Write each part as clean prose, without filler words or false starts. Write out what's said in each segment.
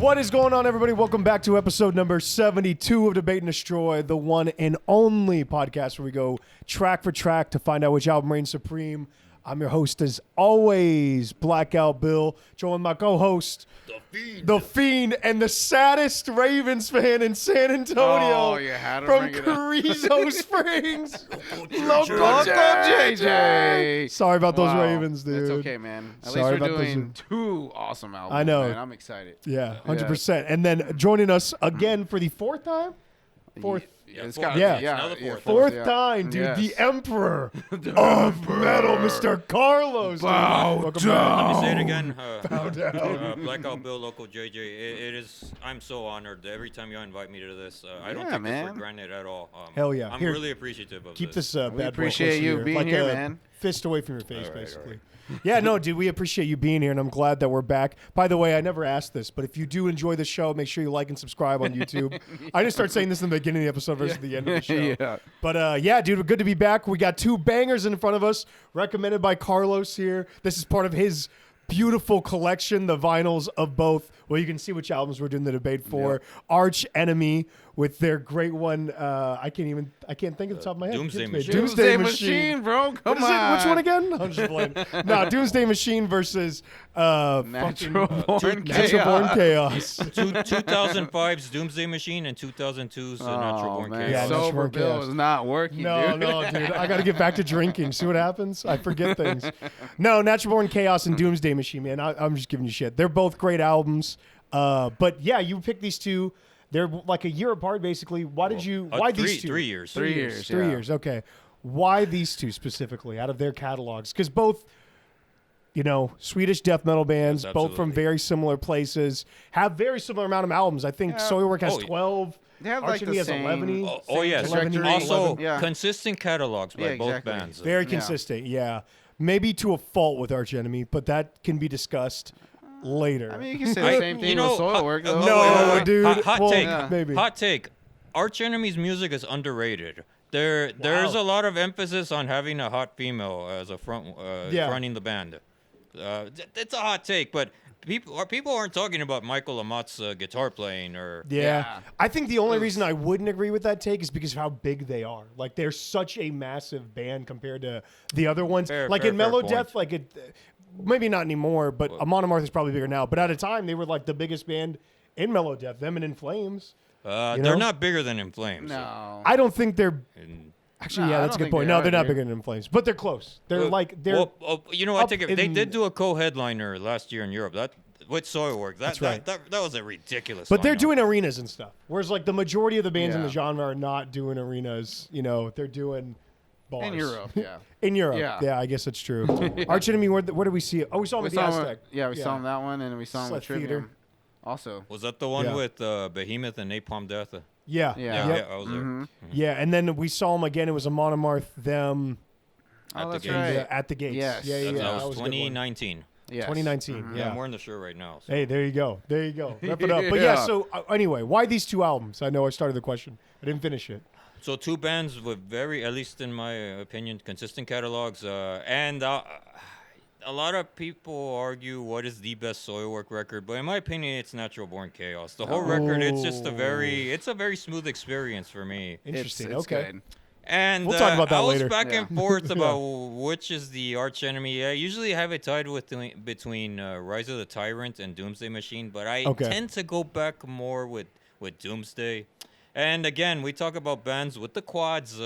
What is going on, everybody? Welcome back to episode number 72 of Debate and Destroy, the one and only podcast where we go track for track to find out which album reigns supreme. I'm your host, as always, Blackout Bill, joined by my co-host, The Fiend, and the saddest Ravens fan in San Antonio. Oh, you had to from bring it Carrizo Springs. Local JJ. Sorry about those Ravens, dude. It's okay, man. At Sorry least we're about doing two awesome albums. I know. Man. I'm excited. Yeah, 100%. And then joining us again for the fourth time? It's fourth. gotta Yeah. be, yeah. Another yeah, Fourth time, dude. Yes. The Emperor of Metal, Mr. Carlos. Dude. Welcome back. Let me say it again. Bow down. Blackout Bill, local JJ. It is. I'm so honored every time you invite me to this. I don't Yeah, take this man. for granted at all. Hell yeah. I'm Here, really appreciative of keep this. this bad We boy appreciate close to you your- being like here, a man. Fist away from your face, All right, basically. all Yeah, no, dude, we appreciate you being here, and I'm glad that we're back. By the way, I never asked this, but if you do enjoy the show, make sure you like and subscribe on YouTube. I just start saying this in the beginning of the episode versus the end of the show. Yeah. But yeah, dude, we're good to be back. We got two bangers in front of us, recommended by Carlos here. This is part of his beautiful collection, the vinyls of both. Well, you can see which albums we're doing the debate for. Yep. Arch Enemy with their great one. I can't think of the top of my head. Doomsday It gets me. Machine. Doomsday Machine, bro. What Come is it? on. Which one again? I'm just playing. No, Doomsday Machine versus Natural Born Natural Born Chaos. 2005's Doomsday Machine and 2002's Natural Born man. Chaos. Yeah, Natural Sober Born Bill Chaos. is not working, No, dude. no, dude. I got to get back to drinking. See what happens? I forget things. No, Natural Born Chaos and Doomsday Machine, man. I'm just giving you shit. They're both great albums. But yeah, you picked these two. They're like a year apart, basically. Why did you? Why these two? 3 years. 3 years. 3 yeah. years. Okay. Why these two specifically out of their catalogs? Because both, Swedish death metal bands, Yes, both from absolutely. very similar places, have very similar amount of albums. I think Yeah. Soilwork has Oh, 12. They have Arch like Enemy the has same. 11. Oh yes. trajectory. Also, 11. Yeah. consistent catalogs by Yeah, both exactly. bands. Very Yeah. consistent, yeah. Maybe to a fault with Arch Enemy, but that can be discussed later. I mean, you can say the same thing with Soilwork. though. no, wait. dude. Hot well, take. Yeah. Maybe. Hot take. Arch Enemy's music is underrated. There's Wow. a lot of emphasis on having a hot female as a fronting the band. It's a hot take, but people aren't talking about Michael Amott's guitar playing or. Yeah. Yeah. I think the only reason I wouldn't agree with that take is because of how big they are. Like, they're such a massive band compared to the other ones. Fair, like, fair, in fair Mellow point. Death, like, maybe not anymore, but Amon Amarth is probably bigger now. But at a time, they were, like, the biggest band in Mellow Death, them and In Flames. They're know? not bigger than In Flames. No. I don't think they're... And- Actually, No, yeah, I that's a don't good think point. they No, are, they're not dude. bigger than In Flames. But they're close. They're Well, I up think they in- did do a co-headliner last year in Europe. That with Soilwork. That's right. That was a ridiculous. But they're lineup. doing arenas and stuff. Whereas, like, the majority of the bands in Yeah. the genre are not doing arenas. They're doing bars. In Europe, yeah. In Europe. Yeah. I guess it's true. Arch Enemy, where did we see it? Oh, we saw him at the saw him, Aztec. we saw him that one, and we saw him with Slut Theater. Trivium. Also. Was that the one Yeah. with Behemoth and Napalm Death? Yeah. Yeah. Yep. I was there. Mhm. Yeah, and then we saw him again. It was a Monomarth, them At Oh, the that's gates. right. at the gates. Yes. Yeah, yeah, That yeah. was That was a good one. 2019. Yes. 2019. Mhm. Yeah, Yeah. I'm wearing the shirt right now. So. Hey, there you go. There you go. Wrap it up. But yeah, Yeah. so anyway, why these two albums? I know I started the question. I didn't finish it. So two bands with very, at least in my opinion, consistent catalogs, and a lot of people argue what is the best Soilwork record, but in my opinion, it's Natural Born Chaos. The whole record, it's just a very smooth experience for me. Interesting. It's okay. good. And We'll talk about that I was later. back and Yeah. forth about which is the arch enemy. I usually have it tied between Rise of the Tyrant and Doomsday Machine, but I Okay. tend to go back more with Doomsday. And again, we talk about bands with the quads.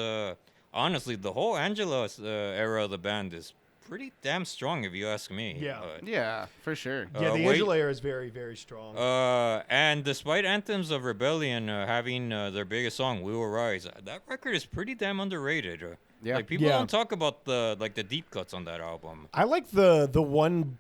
Honestly, the whole Angela era of the band is pretty damn strong, if you ask me. Yeah. Yeah, for sure. Yeah, the wait. Angela era is very, very strong. And despite Anthems of Rebellion having their biggest song, "We Will Rise," that record is pretty damn underrated. Yeah. Like people Yeah. don't talk about the deep cuts on that album. I like the one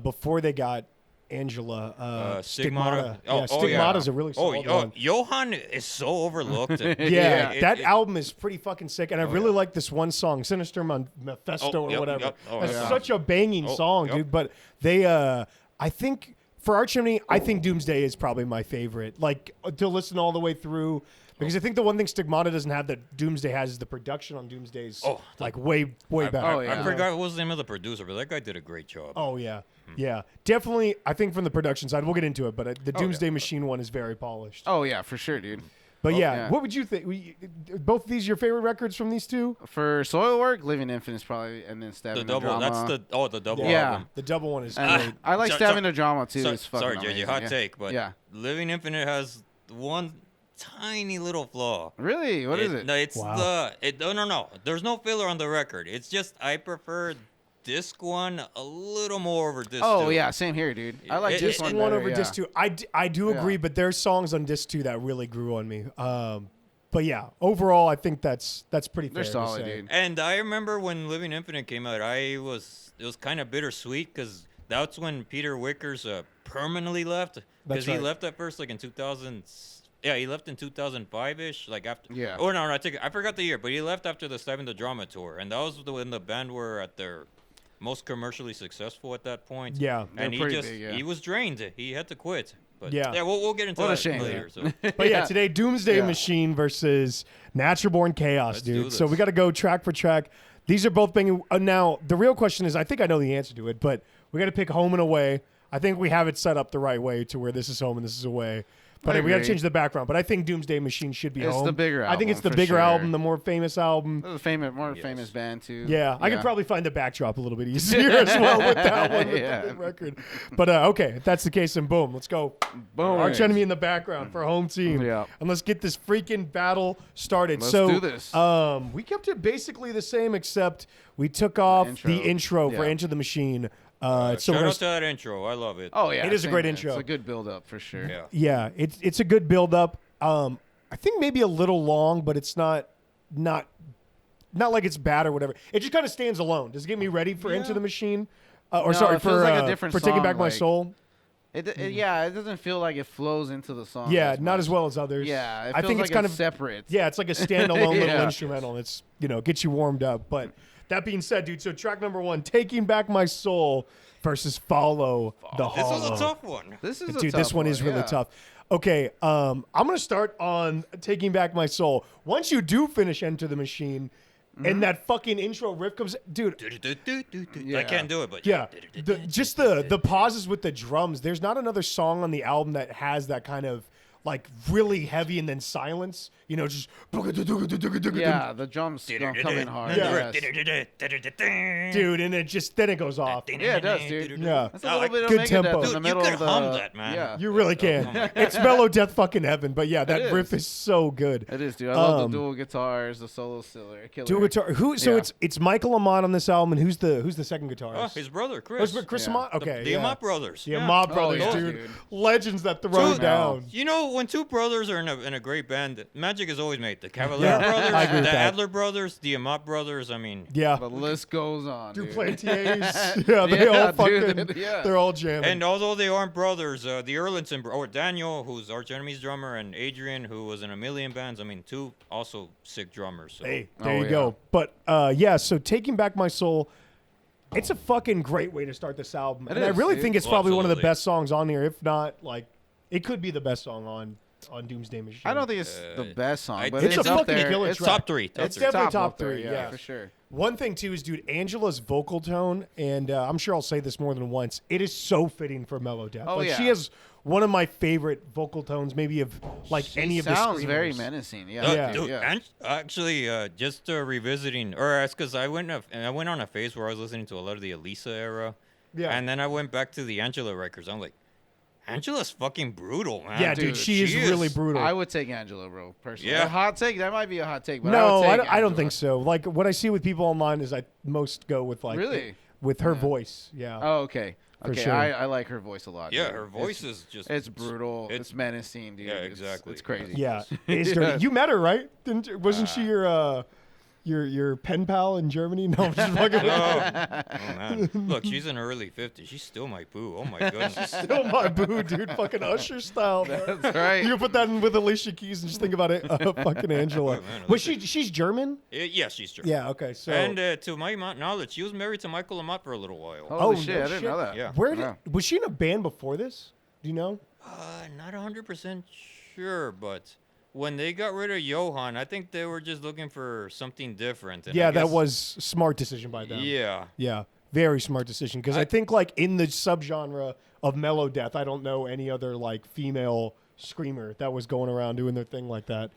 before they got Angela. Stigmata. Yeah, Stigmata's a really solid one. Johan is so overlooked. Yeah, that it- album is pretty fucking sick, and I really like this one song, Sinister Mephisto Oh, or yep, whatever. yep. Oh, That's yeah. such a banging Oh, song, yep. dude. But they, I think for Arch Enemy, I think Doomsday is probably my favorite. Like to listen all the way through, Because I think the one thing Stigmata doesn't have that Doomsday has is the production on Doomsday's like way better. I forgot what was the name of the producer, but that guy did a great job. Oh yeah, yeah, definitely. I think from the production side, we'll get into it, but the Doomsday Machine one is very polished. Oh yeah, for sure, dude. But what would you think? Both of these your favorite records from these two? For Soilwork, Living Infinite is probably, and then Stabbing the Drama. That's the double. Yeah, album. the double one is great. I like Stabbing the Drama too. Sorry, JJ, hot take, but Living Infinite has one tiny little flaw. Really? What is it? No, it's no. There's no filler on the record. It's just I prefer disc one a little more over disc two. Oh yeah, same here, dude. I like disc one better, over disc two. I do agree, but there's songs on disc two that really grew on me. But yeah, overall, I think that's pretty fair. They're solid, to say. dude. And I remember when Living Infinite came out, it was kind of bittersweet because that's when Peter Wickers permanently left. Because he left at first like in 2000. Yeah, he left in 2005-ish, like after. Yeah. Oh no, I forgot the year, but he left after the Stabbing the Drama tour, and that was when the band were at their most commercially successful at that point. Yeah, and he was drained. He had to quit. But yeah, we'll get into that later. So. But yeah, today Doomsday Machine versus Natural Born Chaos, dude. So we got to go track for track. These are both being now. The real question is, I think I know the answer to it, but we got to pick home and away. I think we have it set up the right way to where this is home and this is away. But we got to change the background. But I think Doomsday Machine should be home. It's the bigger album. I think it's the bigger album, the more famous album. The more famous band too. Yeah, I could probably find the backdrop a little bit easier as well with that one, with the big record. But okay, if that's the case, then boom, let's go. Boom. Arch Enemy in the background for home team. Yeah. And let's get this freaking battle started. Let's do this. We kept it basically the same, except we took off the intro for Enter the Machine. So shout out to that intro. I love it. Oh yeah, it is a great intro. It's a good build up for sure. Yeah, it's a good build up. I think maybe a little long, but it's not like it's bad or whatever. It just kind of stands alone. Does it get me ready for Enter the Machine? For like a different Taking song, Back My Soul. It doesn't feel like it flows into the song. Yeah, not as well as others. Yeah, I think like it's kind of separate. Yeah, it's like a standalone little instrumental. It's gets you warmed up, but. That being said, dude, so track number 1, Taking Back My Soul versus Follow the Hollow. This was a tough one. This one is really tough. Okay, I'm going to start on Taking Back My Soul. Once you do finish Enter the Machine, and that fucking intro riff comes, dude. I can't do it, but just the pauses with the drums. There's not another song on the album that has that kind of like really heavy and then silence. Just the drums come in hard. Dude, and then it goes off. Yeah, it does, dude. Yeah, that's a little bit of good Megadeth tempo. in the middle you can of the, hum that, man. Yeah, you really can. It's mellow death fucking heaven. But yeah, that riff is so good. It is, dude. I love the dual guitars, the solo killer. Dual guitar. It's Michael Amott on this album, and who's the second guitarist? Oh, his brother, Chris. Chris Amott. Okay, the Amott brothers. The Amott brothers, dude. Legends that throw down. When two brothers are in a great band, magic is always made. The Cavalier brothers, the Adler brothers, the Amott brothers. I mean, the list goes on. Duplantiers. they all fucking. They're all jamming. And although they aren't brothers, the Erlandson, or Daniel, who's Arch Enemy's drummer, and Adrian, who was in a million bands. I mean, two also sick drummers. So. Hey, there you go. But so Taking Back My Soul. It's a fucking great way to start this album. I really think it's probably one of the best songs on here. If not, like, it could be the best song on Doomsday Machine. I don't think it's the best song, but it's up fucking there. killer It's track. top 3. It's definitely top 3, yeah. For sure. One thing, too, is, dude, Angela's vocal tone, and I'm sure I'll say this more than once, it is so fitting for Mellow Death. She has one of my favorite vocal tones, maybe of, like, any of the screamers. Sounds very menacing, dude, and actually, just revisiting, or it's because I went on a phase where I was listening to a lot of the Elisa era, and then I went back to the Angela records. I'm like, Angela's fucking brutal, man. Yeah, dude, she is really brutal. I would take Angela, bro, personally. Yeah. A hot take? That might be a hot take, but no, I don't think so. Like, what I see with people online is I most go with, like, with her voice. Yeah. Oh, okay. Okay, sure. I like her voice a lot. Yeah, dude. her voice is just... It's brutal. It's menacing, dude. Yeah, exactly. It's crazy. Yeah. It's dirty. You met her, right? Wasn't she your pen pal in Germany? No, I'm just fucking with you. Oh, man. Look, she's in her early 50s. She's still my boo. Oh, my goodness. Still my boo, dude. Fucking Usher style. That's right. You can put that in with Alicia Keys and just think about it. Fucking Angela. Was she's German? Yeah, she's German. Yeah, okay. So. And to my knowledge, she was married to Michael Amott for a little while. Holy shit, I didn't know that. Yeah. Was she in a band before this? Do you know? Not 100% sure, but when they got rid of Johan, I think they were just looking for something different. And Yeah, I that guess- was smart decision by them. Yeah. Yeah, very smart decision. Because I think like in the subgenre of mellow death, I don't know any other like female screamer that was going around doing their thing like that.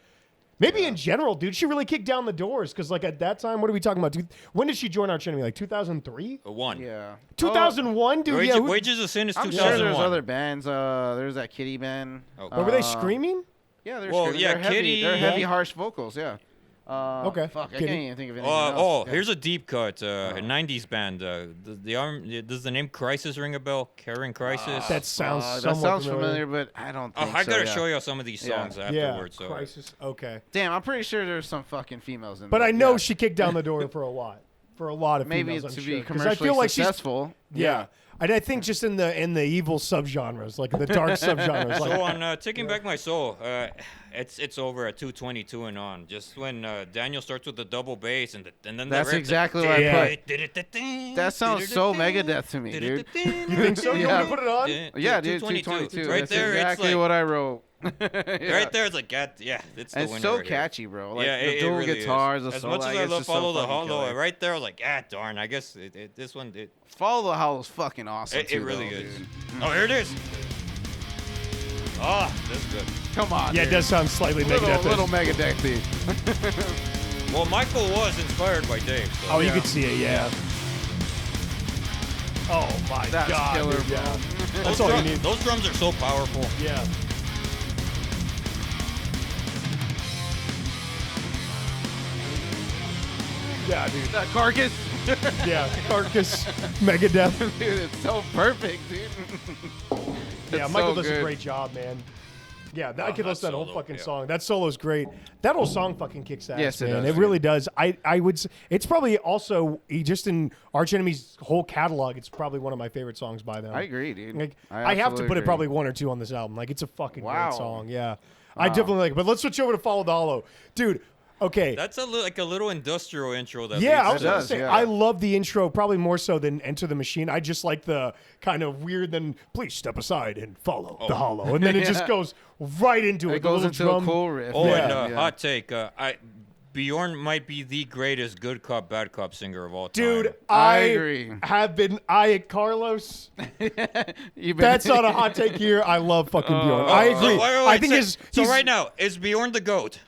Maybe in general, dude, she really kicked down the doors. Because like at that time, what are we talking about? Dude, when did she join Arch Enemy? Like 2003? One. Yeah. 2001, dude. Wage, Yeah. Wages of Sin is I'm 2001. sure there's other bands. There's that Kitty band. Oh. But were they screaming? Yeah, they're Well, screaming. yeah, they're heavy. Kitty- They're heavy, Yeah. harsh vocals. Yeah. Okay. Fuck, I Kitty. can't even think of anything else. Yeah. Here's a deep cut. A 90s band. Does the name Crisis ring a bell? Karen Crisis? That sounds that somewhat sounds familiar, but I don't think I so. gotta yeah. show you some of these songs afterwards. Yeah, So. Crisis. Okay. Damn, I'm pretty sure there's some fucking females in But there. I know Yeah. she kicked down the door for a lot. For a lot of Maybe females, to I'm be sure. 'Cause commercially I feel like she's successful. yeah. And I think just in the evil subgenres, like the dark subgenres, like So on Taking Back My Soul, it's over at 222 and on. Just when Daniel starts with the double bass and then That's the exactly what I put. That sounds so Megadeth to me, dude. you think so? You Yeah. want to put it on? Yeah, dude, 222. Right That's there, exactly it's like, what I wrote. right there, it's like, it's the And winner it's so right here. catchy, bro. Like yeah, the it dual really guitars, is. the As solo, much as like, I it's love just so Follow the fucking Hollow, killer. right there, I was like, darn, I guess this one, Follow the Hollow's fucking awesome. it too, really though, is. dude. Oh, here it is. Oh, that's good. Come on. Yeah, it dude. does sound slightly Little Megadeth. Megadeth. Well, Michael was inspired by Dave. So. Oh, you Yeah. could see it, yeah. Oh my That's god, killer, dude, bro. yeah. Those That's all you need. Those drums are so powerful. Yeah. Yeah, dude. That carcass. Yeah, Carcass, Megadeth. Dude, it's so perfect, dude. Yeah, It's Michael so does a good. great job, man. Yeah, I could that listen to that whole solo, fucking yeah. song. That solo's great. That whole song fucking kicks ass, Yes, it man. does, It really does. I would. It's probably also just in Arch Enemy's whole catalog. It's probably one of my favorite songs by them. I agree, dude. Like, I have to absolutely put it agree. probably one or two on this album. Like, it's a fucking Wow. great song. Yeah, I definitely like it. But let's switch over to Follow the Hollow, dude. Okay. That's like a little industrial intro. That Yeah, I leads was to- gonna does, say yeah. I love the intro probably more so than Enter the Machine. I just like the kind of weird. Then please step aside and follow the Hollow, and then it just goes right into it. It the goes little into drum. a cool riff. Oh, Yeah. and hot take. Bjorn might be the greatest good cop, bad cop singer of all time. Dude, I agree. have been. Carlos. You've been- That's not a hot take here. I love fucking Bjorn. I So, agree. wait, I think so he's right now, is Bjorn the GOAT?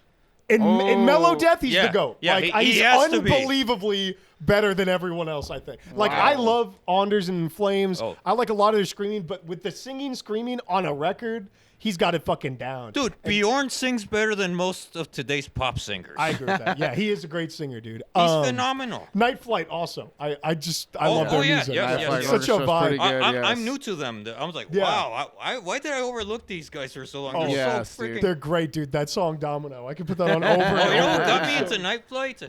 in Mellow Death. He's Yeah. the GOAT. Yeah, like, he he's has to be. unbelievably better than everyone else. I think. Like I Wow. love Anders and Flames. Oh. I like a lot of their screaming, but with the singing, screaming on a record, he's got it fucking down. Dude, Bjorn sings better than most of today's pop singers. I agree with that. Yeah, he is a great singer, dude. He's phenomenal. Night Flight also. I Oh, love their oh, yeah, music. yeah, It's yeah, yeah. such a Orchestra's vibe. pretty good. I'm yes. new to them. I was like, Yeah. wow, why did I overlook these guys for so long? Oh, They're yes, so dude. freaking. They're great, dude. That song Domino. I could put that on over and Oh, over. you know what got every me show. into Night Flight?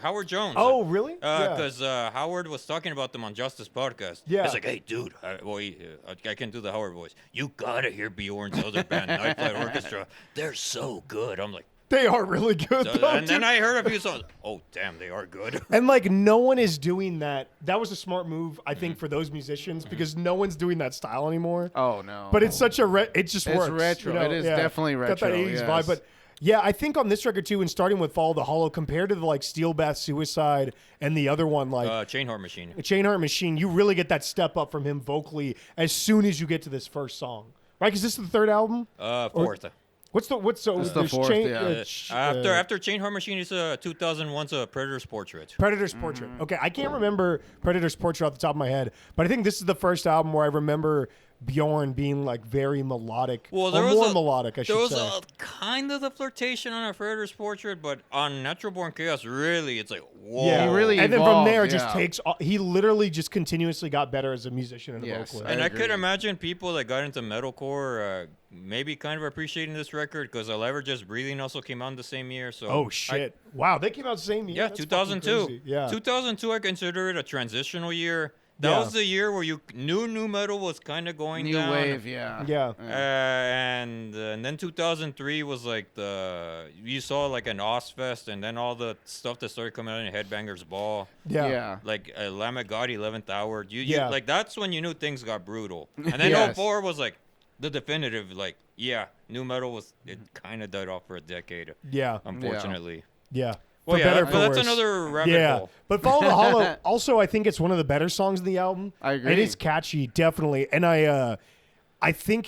Howard Jones. Oh, really? Yeah. Because Howard was talking about them on Justice Podcast. Yeah. It's like, hey, dude, I can do the Howard voice. You gotta hear Bjorn's other band, Night Flight Orchestra. They're so good. I'm like, They are really good, though, and then dude. I heard a few songs. Oh, damn, they are good. And like no one is doing that. That was a smart move, I think, for those musicians because no one's doing that style anymore. Oh no. But it's such a it just It's works. retro. you know? It is Yeah. definitely Got that retro, 80s yes. vibe, but yeah, I think on this record too, and starting with Follow the Hollow, compared to the like Steel Bath Suicide and the other one, like Chain Heart Machine. Chain Heart Machine, you really get that step up from him vocally as soon as you get to this first song, right? Because this is the third album. Fourth. What's the This the there's fourth, yeah. After Chain Heart Machine is 2001's Predator's Portrait. Predator's Portrait. Okay, I can't remember Predator's Portrait off the top of my head, but I think this is the first album where I remember Bjorn being like very melodic. Well, or there was more a, melodic, I there should was say. a kind of the flirtation on a Predator's Portrait, but on Natural Born Chaos, really, it's like, whoa. Yeah, He really and then from evolved, there, it just yeah. takes. He literally just continuously got better as a musician and a Yes, vocalist. And I could agree. imagine people that got into metalcore maybe kind of appreciating this record because Alive or Just Breathing also came out in the same year. So Oh shit! Wow, they came out the same year. Yeah, That's fucking 2002. crazy. Yeah, 2002, I consider it a transitional year. That Yeah. was the year where you knew new metal was kind of going New down. wave, yeah. yeah. And then 2003 was like you saw like an Ozfest, and then all the stuff that started coming out in Headbangers Ball, Yeah. Yeah. like Lamb of God, 11th Hour. You Yeah. like that's when you knew things got brutal. And then Yes. 04 was like, the definitive, like, yeah, new metal was, it kind of died off for a decade, Yeah. unfortunately. Yeah. Well, For yeah, better, but for that's worse. another rabbit Yeah. hole. But Follow the Hollow, also, I think it's one of the better songs in the album. I agree. It is catchy, definitely. And I think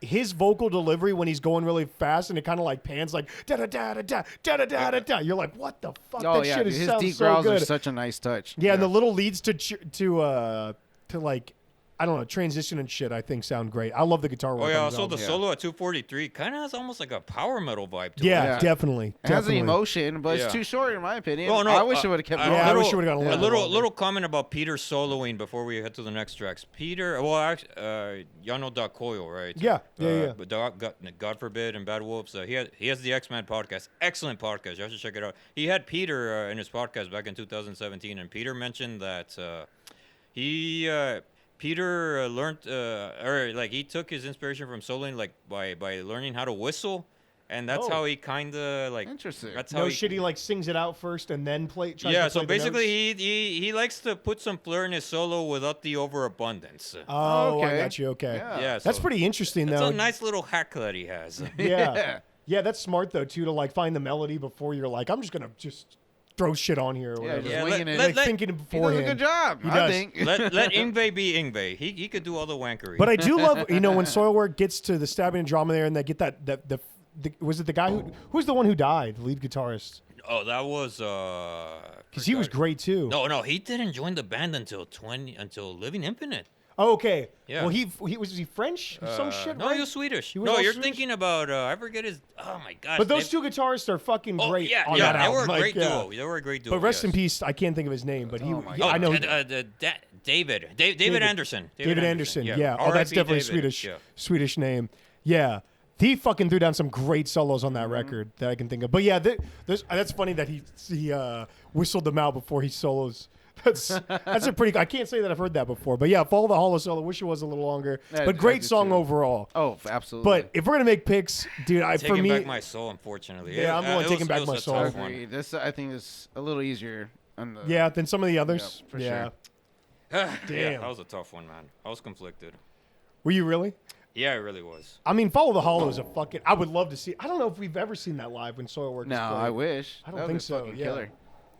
his vocal delivery when he's going really fast and it kind of like pans like da da da da da da da da da da. You're like, what the fuck? Oh That yeah, shit dude, is his sounds deep so growls are good. such a nice touch. Yeah, and the little leads to like, I don't know, transition and shit, I think sound great. I love the guitar work. Oh, yeah, on this also the album. solo at 243 kind of has almost like a power metal vibe to Yeah, it. Yeah. definitely. It has an definitely. emotion, but Yeah. it's too short in my opinion. Oh, no, I wish it would have kept I- going. Yeah, I little- wish it would've gone a little longer. little comment about Peter soloing before we head to the next tracks. Peter, well, actually, y'all know Doc Coyle, right? Yeah, yeah. But God forbid and Bad Wolves. He has the X-Man podcast. Excellent podcast. Y'all should check it out. He had Peter in his podcast back in 2017, and Peter mentioned that Peter learned, or like he took his inspiration from soloing, like by learning how to whistle, and that's Oh. how he kind of like. Interesting. That's how No he, shit, he like sings it out first and then tries Yeah, to so play the basically notes. he likes to put some flair in his solo without the overabundance. Oh, I Okay. got you. Okay. Yeah. Yeah, That's so pretty interesting, That's though. a nice little hack that he has. Yeah. Yeah, that's smart, though, too, to like find the melody before you're like, I'm just going to just throw shit on here or Yeah, whatever. just Yeah, winging let- it. like let- thinking it He does beforehand. a good job. He I does. think. let Ingve be Ingve. He could do all the wankery. But I do love, when Soilwork gets to the stabbing and drama there, and they get the was it the guy who's the one who died, the lead guitarist? oh, that was Because he was great too. No, he didn't join the band until Living Infinite. Oh, okay. Yeah. Well, he was he French? Some shit, No, right? he was Swedish. He was No, all you're Swedish? thinking about I forget his. Oh my gosh. But those two guitarists are fucking Oh great yeah, on yeah, that they album. were a Like, great yeah. duo. They were a great duo. But rest in yes. peace. I can't think of his name, but Oh my he I know David Anderson. David Anderson. Yeah. Oh, that's R.I.P. definitely David. Swedish. Yeah. Swedish name. Yeah. He fucking threw down some great solos on that record that I can think of. But yeah, that's funny that he whistled them out before he solos. That's a pretty. I can't say that I've heard that before. But yeah, Follow the Hollow solo. Wish it was a little longer. Yeah, But I great do song too. overall. Oh, absolutely. But if we're gonna make picks, dude, for Taking me, back my soul, unfortunately. Yeah, I'm going it Taking was- Back it My was a Soul. I tough one. agree. This I think is a little easier. On the, yeah, than some of the others. for yeah. sure. Yeah, Damn. that was a tough one, man. I was conflicted. Were you really? Yeah, it really was. I mean, Follow the Hollow is a fucking. I would love to see. I don't know if we've ever seen that live when Soilwork. No, is played. I wish. I don't That would think be so, fucking yeah. Killer.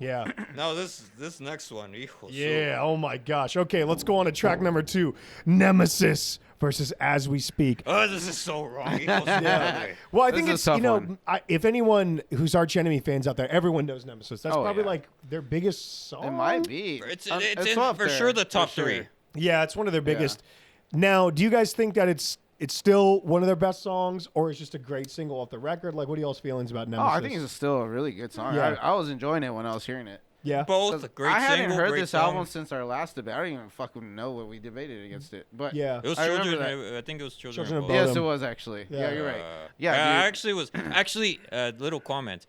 Yeah. No, this next one. hijo Yeah. Oh my gosh. Okay, let's go on to track number 2, Nemesis versus As We Speak. Oh, this is so wrong. Hijo Yeah. su- Well, I This think is a it's tough one. if anyone who's Arch Enemy fans out there, everyone knows Nemesis. That's Oh, probably yeah. like their biggest song. It might be. It's in, in, for sure the top three. Yeah, it's one of their biggest. Now, do you guys think that it's still one of their best songs, or it's just a great single off the record? Like, what are y'all's feelings about Oh, Nemesis? I think it's still a really good song. Yeah. I was enjoying it when I was hearing it. yeah. Both great I hadn't single, heard great this song. album since our last debate. I don't even fucking know what we debated against it. But Yeah. It was I remember children. I think it was children. Children of Bodom. Bodom. yes, it was actually. Yeah. Yeah, you're right. I Yeah, dude. actually was little comment.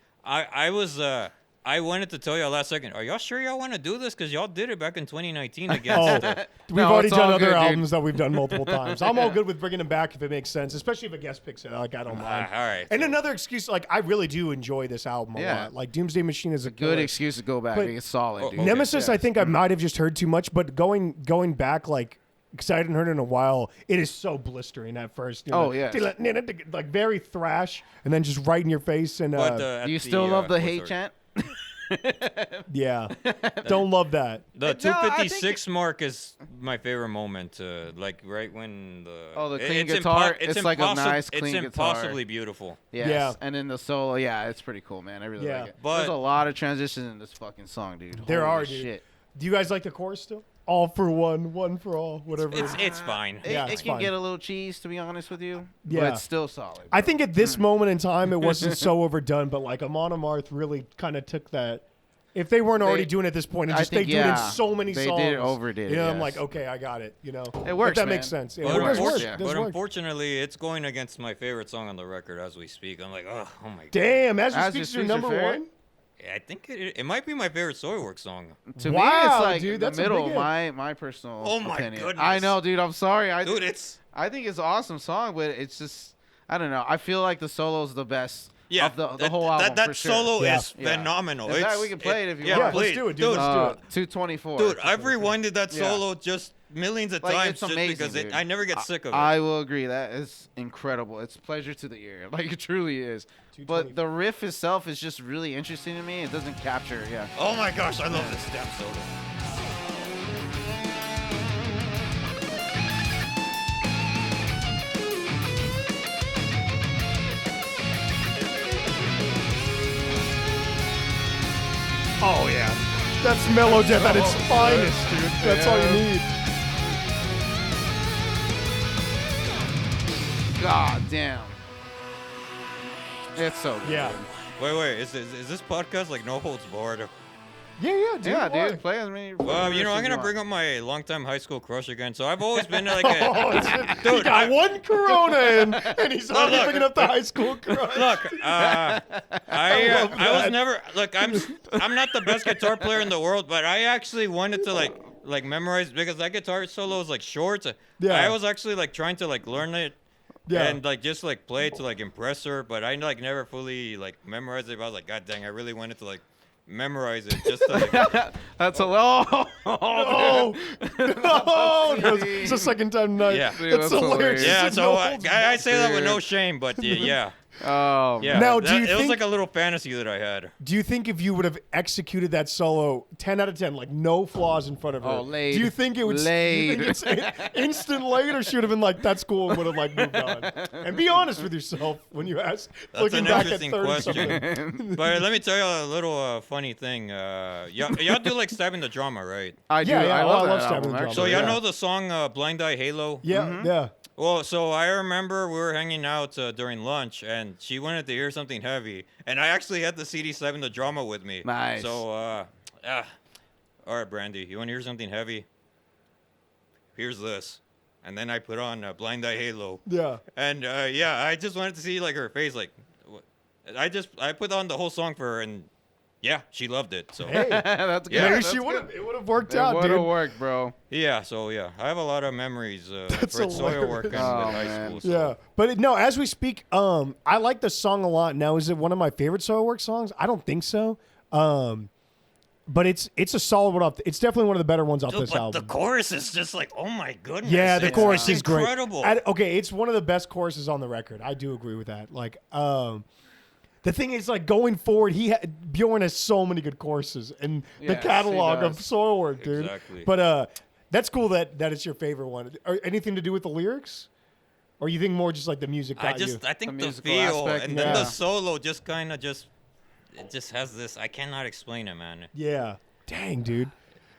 I wanted to tell y'all last second. Are y'all sure y'all want to do this? Because y'all did it back in 2019 against. Oh, we've No, already it's done all other good, dude. albums that we've done multiple times. I'm all good with bringing them back if it makes sense, especially if a guest picks it. Like, I don't mind. all right. And another excuse, like, I really do enjoy this album a Yeah. lot. Like, Doomsday Machine is a Good killer. excuse to go back. But- It's solid, dude. Okay. Nemesis, Yeah. I think I might have just heard too much, but going back, like, because I hadn't heard it in a while, it is so blistering at first. You know, Oh, yeah. like very thrash, and then just right in your face. And Do you still love the hate chant? yeah, don't love that. The No, I think 256 mark is my favorite moment. Like right when the Oh, the clean it's guitar. It's like a impossi- nice, clean It's guitar. impossibly beautiful. Yes. Yeah. And then the solo, yeah, it's pretty cool, man. I really Yeah. like it. But- There's a lot of transitions in this fucking song, dude. There Holy are, dude. shit. Do you guys like the chorus still? All for one, one for all, whatever. It's fine. Yeah, It it's can fine. get a little cheese, to be honest with you. Yeah. But it's still solid. I think at this moment in time, it wasn't so overdone, but like Amon Amarth really kind of took that. If they weren't already doing it at this point, and I just they think, do it in yeah, so many they songs, did overdid it, You know, I'm yes. like, okay, I got it. You know, It works, If that man. makes sense. Yeah, But, it does unfor- work. yeah. It does but work. unfortunately, it's going against my favorite song on the record as we speak. I'm like, oh my god. Damn, As We As We Speak's your Speak's your number favorite? one. Yeah, I think it might be my favorite Soilwork song. To me, Wow, it's like dude, the that's a middle. big hit. My personal Oh my opinion. goodness. I know, dude. I'm sorry. Dude, it's I think it's an awesome song, but it's just I don't know. I feel like the solo's the best. yeah. Of the whole album. That for sure. solo Yeah. is Yeah. phenomenal. In fact, It's- we can play it if you yeah, want. Let's please. do it, dude. Let's do it. 224. Dude, I've rewinded that Yeah. solo just millions of Like, times it's just amazing, because dude. I never get sick of it. I will agree. That is incredible. It's pleasure to the ear. Like, it truly is. But the riff itself is just really interesting to me. It doesn't capture, Oh my gosh, I love this damn solo. Oh yeah, that's mellow death at its finest, dude. That's all you need. God damn. It's so good. Yeah. Wait, is this podcast like No Holds Barred? Yeah, dude. Yeah, why? dude. Play as many. Well, you know, I'm riffs as gonna bring want. up my longtime high school crush again. So I've always been like a He dude. got one Corona in, and he's already look. bringing up the high school crush. Look, I love was that. never look. I'm not the best guitar player in the world, but I actually wanted to like memorize because that guitar solo is like short. Yeah. I was actually like trying to like learn it. Yeah. And like just like play to like impress her, but I like never fully like memorized it. But I was like, God dang, I really wanted to like memorize it just to like. That's a oh, Oh, no, it's the second time tonight. Yeah. Dude, That's that's hilarious. hilarious. Yeah, It's so no I holds say that with Dude. no shame, but yeah, oh, yeah. Now, do you it was think- like a little fantasy that I had. Do you think if you would have executed that solo 10 out of 10, like no flaws in front of her, Oh, laid. do you think it would do you think it's instant laid, or she would have been like, that's cool, and would have like moved on? And be honest with yourself when you ask, That's looking an back at interesting 30 question. something. But let me tell you a little funny thing. Y'all do like stabbing the drama, right? I do. Yeah, yeah, I I love love that Stabbing album, the Drama. So actually. y'all yeah. know the song Blind Eye Halo? Yeah, yeah. Well, so I remember we were hanging out during lunch, and she wanted to hear something heavy, and I actually had the CD Stabbing the Drama with me. Nice. So, all right, Brandy, you want to hear something heavy? Here's this. And then I put on Blind Eye Halo. Yeah. And yeah, I just wanted to see like her face. Like, I put on the whole song for her, and yeah, she loved it. So Hey, That's good. Yeah, maybe That's she good. would have. It would have worked It out, would have dude. worked, bro. yeah, I have a lot of memories That's for soil hilarious. work in Oh, high man. school. So. Yeah, but no. As we speak, I like the song a lot. Now, is it one of my favorite Soilwork songs? I don't think so. But it's a solid one off. It's definitely one of the better ones off Dude, this but album. the chorus is just like, oh my goodness. Yeah, the it's chorus is great. incredible. Okay, it's one of the best choruses on the record. I do agree with that. Like, the thing is, like, going forward, Bjorn has so many good choruses in the Yes, catalog he of does. Soilwork, dude. Exactly. But that's cool that it's your favorite one. Anything to do with the lyrics, or you think more just like the music got you? I think The the musical feel aspect, and then yeah. the solo just kind of it just has this. I cannot explain it, man. Yeah. Dang, dude.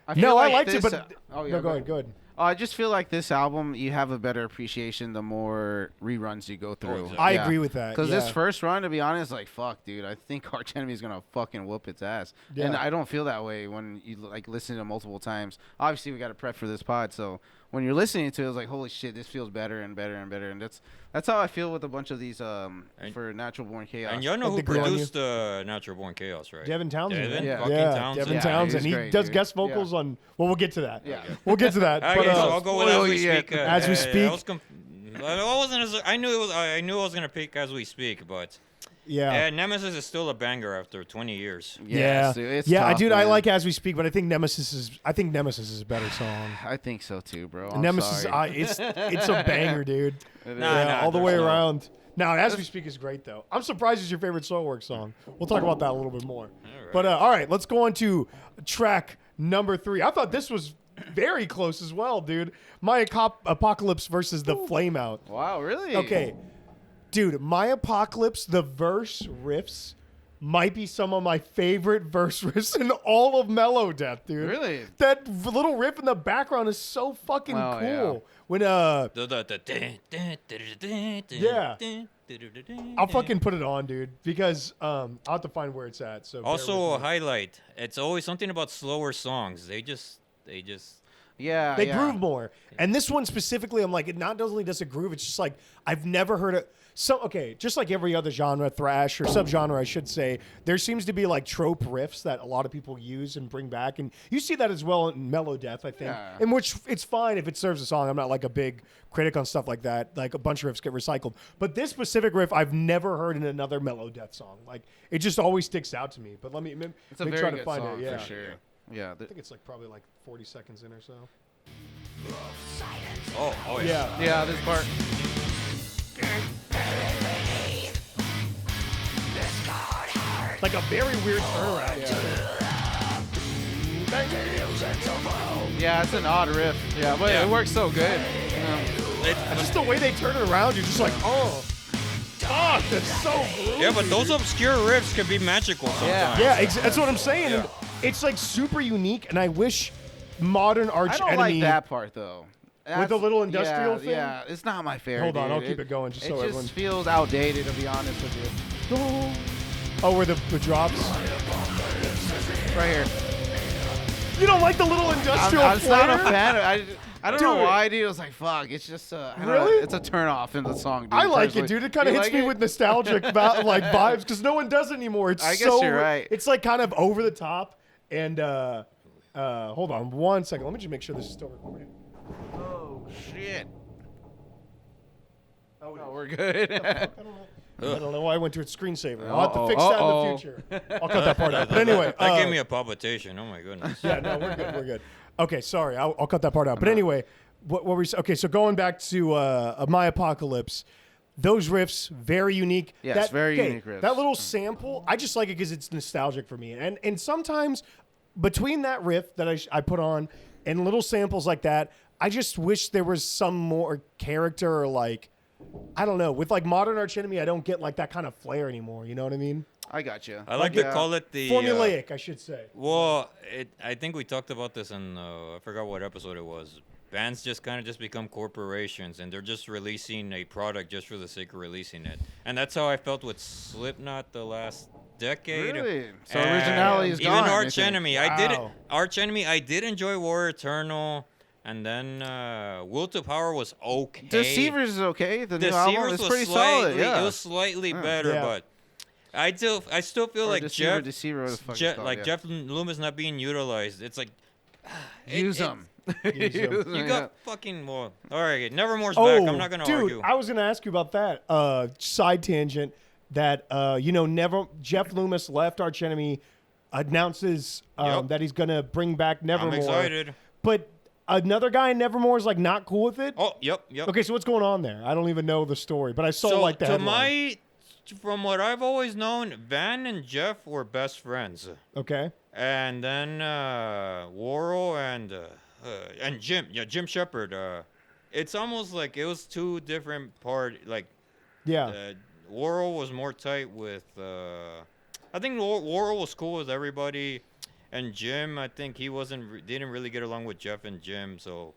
I feel No, I like liked it, this- but oh, yeah, no, go ahead. Go ahead. I just feel like this album, you have a better appreciation the more reruns you go through. exactly. I agree with that. Because yeah. this first run, to be honest, like, fuck, dude, I think Arch Enemy's gonna fucking whoop its ass. Yeah. And I don't feel that way when you like listen to it multiple times. Obviously, we got to prep for this pod, so when you're listening to it, it's like, holy shit, this feels better and better and better. And that's how I feel with a bunch of these for Natural Born Chaos. And y'all know Like who the girl on produced Natural Born Chaos, right? Devin Townsend. Devin Yeah. fucking Yeah, Townsend. Devin Yeah, Townsend. he's He great, does dude. guest vocals on. Well, we'll get to that. Yeah. We'll get to that. Okay, but, so I'll go with spoil as we you speak. yet. As we speak. I wasn't as I knew I was gonna pick as we speak, but yeah. Nemesis is still a banger after 20 years. Yes, dude, it's yeah, tough, dude. I man. like As We Speak, but I think Nemesis is a better song. I think so too, bro. I'm Nemesis, sorry. it's a banger, dude. It Nah, is. nah, all the there's way no- around. Now, As We Speak is great, though. I'm surprised it's your favorite Soilwork song. We'll talk about that a little bit more. right. But all right, let's go on to track number 3. I thought this was very close as well, dude. My Apocalypse versus The Flameout. Wow, really? Okay, dude, My Apocalypse, the verse riffs might be some of my favorite verse riffs in all of Melodeath, dude. Really? That little riff in the background is so fucking Oh, cool. yeah. When Yeah. I'll fucking put it on, dude, because I'll have to find where it's at. So bear Also, a with me. highlight. It's always something about slower songs. They just. Yeah. They yeah. groove more. And this one specifically, I'm like, it not only does it groove, it's just like I've never heard it. So okay, just like every other genre, thrash or subgenre, I should say, there seems to be like trope riffs that a lot of people use and bring back, and you see that as well in Melodeath, I think. Yeah. In which it's fine if it serves a song. I'm not like a big critic on stuff like that. Like a bunch of riffs get recycled, but this specific riff I've never heard in another Melodeath song. Like it just always sticks out to me. But let me It's a let me very try to good find song it. Yeah, for sure. Yeah. I think it's like probably like 40 seconds in or so. Oh yeah. Yeah. Yeah, this part. Like a very weird turnaround. Yeah, it's an odd riff. Yeah, but Yeah. it works so good. Just the way they turn it around, you're just like, oh, fuck, that's so groovy. Yeah, but those obscure riffs can be magical sometimes. Yeah, that's what I'm saying. Yeah. And it's like super unique, and I wish modern arch I don't enemy like that part though. with the little industrial thing. Yeah, it's not my favorite. Hold on, dude. I'll keep it going just so It everyone. just feels outdated, to be honest with you. Oh, where the drops. Right here. You don't like the little industrial I'm flare? not a fan of it. I don't know Dude. why, dude. It was like, fuck. It's just, I don't know, Really? it's a turn off in the song, dude. I like it, personally. dude. It kind of You hits like me it? with nostalgic like vibes because no one does it anymore. It's I guess so, you're right. It's like kind of over the top. And hold on 1 second. Let me just make sure this is still recording. Oh, shit. Oh, No, we're good. I don't know why I went to a screensaver. I'll have to Uh-oh, fix that in uh-oh. the future. I'll cut that part out. But anyway, That gave me a palpitation. Oh my goodness. yeah, no, we're good. We're good. Okay, sorry. I'll cut that part out. But anyway, what were we? Okay, so going back to My Apocalypse, those riffs very unique. Yes, very unique riffs. That little sample, I just like it because it's nostalgic for me. And sometimes between that riff that I put on and little samples like that, I just wish there was some more character or like. I don't know. With like modern arch enemy, I don't get like that kind of flair anime. You know what I mean? I got you. I like to call it the Formulaic, I should say. Well, I think we talked about this in I forgot what episode it was. Bands just kind of just become corporations, and they're just releasing a product just for the sake of releasing it. And that's how I felt with Slipknot the last decade. Really? So And originality is even gone. Arch Enemy. Wow. Arch Enemy. I did enjoy War Eternal, and then Will to Power was okay. Deceivers is okay. The new album Deceivers is was pretty slightly, solid. Yeah. It was slightly better, Yeah. but I still feel Or like Deceiver, Jeff, Deceiver, what the fuck it's Jeff called, like yeah. Jeff Loomis not being utilized. It's like Use them. You got fucking well. All right, Nevermore's Oh, back. I'm not gonna dude, argue. I was gonna ask you about that. Side tangent. That Jeff Loomis left Arch Enemy, announces Yep. that he's gonna bring back Nevermore. I'm excited. But another guy in Nevermore is like not cool with it. Oh, yep. Okay, so what's going on there? I don't even know the story, but I saw So like the headline. from what I've always known, Van and Jeff were best friends, Okay. and then Worrell and Jim, Jim Shepard. It's almost like it was two different like. Yeah. Worrell was more tight with. I think Worrell was cool with everybody, and Jim. I think he didn't really get along with Jeff and Jim. So,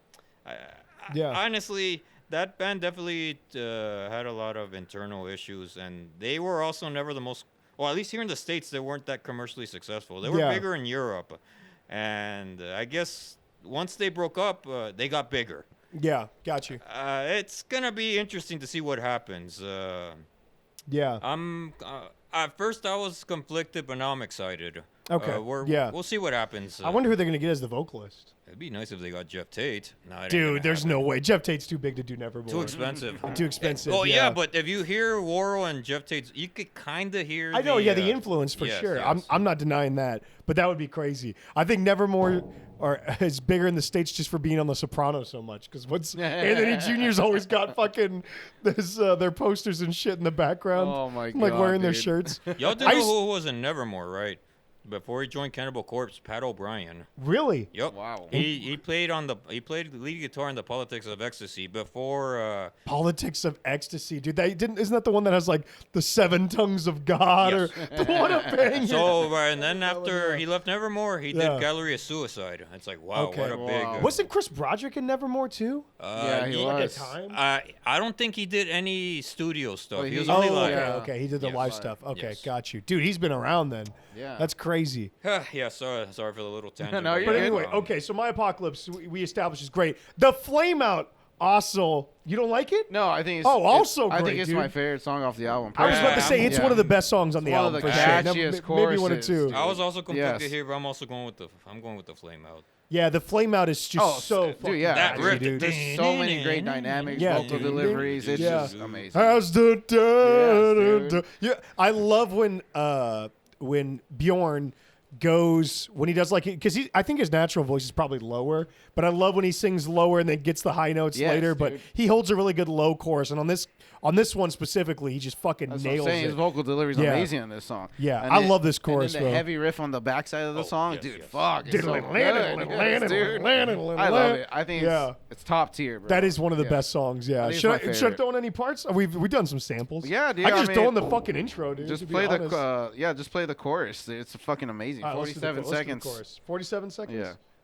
Yeah. honestly, that band definitely had a lot of internal issues, and they were also never the most. Well, at least here in the States, they weren't that commercially successful. They were Yeah. bigger in Europe, and I guess once they broke up, they got bigger. Yeah. Got you. It's gonna be interesting to see what happens. Yeah. At first I was conflicted, but now I'm excited. Okay, yeah. We'll see what happens. I wonder who they're gonna get as the vocalist. It'd be nice if they got Jeff Tate. No, it ain't Dude, gonna there's happen. no way. Jeff Tate's too big to do Nevermore. Too expensive. Too expensive. Oh yeah, but if you hear Worrell and Jeff Tate, you could kind of hear. I know, the influence for yes, sure. yes. I'm not denying that, but that would be crazy. I think Nevermore is bigger in the States just for being on The Sopranos so much. Because Anthony Jr.'s always got fucking their posters and shit in the background. Oh my like God, wearing their dude. shirts. Y'all do I know used- who was in Nevermore, right? Before he joined Cannibal Corpse, Pat O'Brien. Really? Yep. Wow. He played lead guitar in the Politics of Ecstasy before. Politics of Ecstasy, dude. Isn't that the one that has like the 7 tongues of God Yes. or what a banger? So and then after he left Nevermore, he Yeah. did Gallery of Suicide. It's like wow, Okay. what a big. Wow. Wasn't Chris Broderick in Nevermore too? Yeah, he Like was. at time? I don't think he did any studio stuff. Oh, he was he- only Oh, live. okay, Yeah. okay. He did the Yes. live stuff. Okay, Yes. got you, dude. He's been around then. Yeah. That's crazy. Yeah, sorry for the little tangent. No, you're But good. anyway, okay. So My Apocalypse, we established is great. The Flameout, also, you don't like it? No, I think it's. Oh, also I great, think it's dude. my favorite song off the album. I was about to Yeah, say it's yeah. one of the best songs on the It's one album of the for sure. catchiest Maybe one or choruses, two. dude. I was also conflicted Yes. here, but I'm going with the Flameout. Yeah, the Flameout is just Oh, so dude, fucking yeah. That catchy, riff, dude. There's so many great dynamics, Yeah, vocal dude. deliveries. It's Yeah. just amazing. How's the Yes, dude. Yeah, I love when Bjorn goes when he does like because I think his natural voice is probably lower, but I love when he sings lower and then gets the high notes later. But dude. he holds a really good low chorus, and on this one specifically, he just fucking That's what I'm nails saying. it. His vocal delivery is Yeah. amazing on this song. Yeah, And I then- love this chorus, And then the bro. heavy riff on the backside of the song, yes, dude. yes. Fuck, it's so good. Yes, dude. I love it. I think it's top tier, bro. That is one of the Yeah. best songs. Yeah, I think it's should my I favorite. throw in any parts? We've done some samples. Yeah, dude, I can I just mean, throw in the fucking intro, dude. Just to be play honest. just play the chorus. It's fucking amazing. All right, let's do the 47 let's do the seconds. chorus. 47 seconds.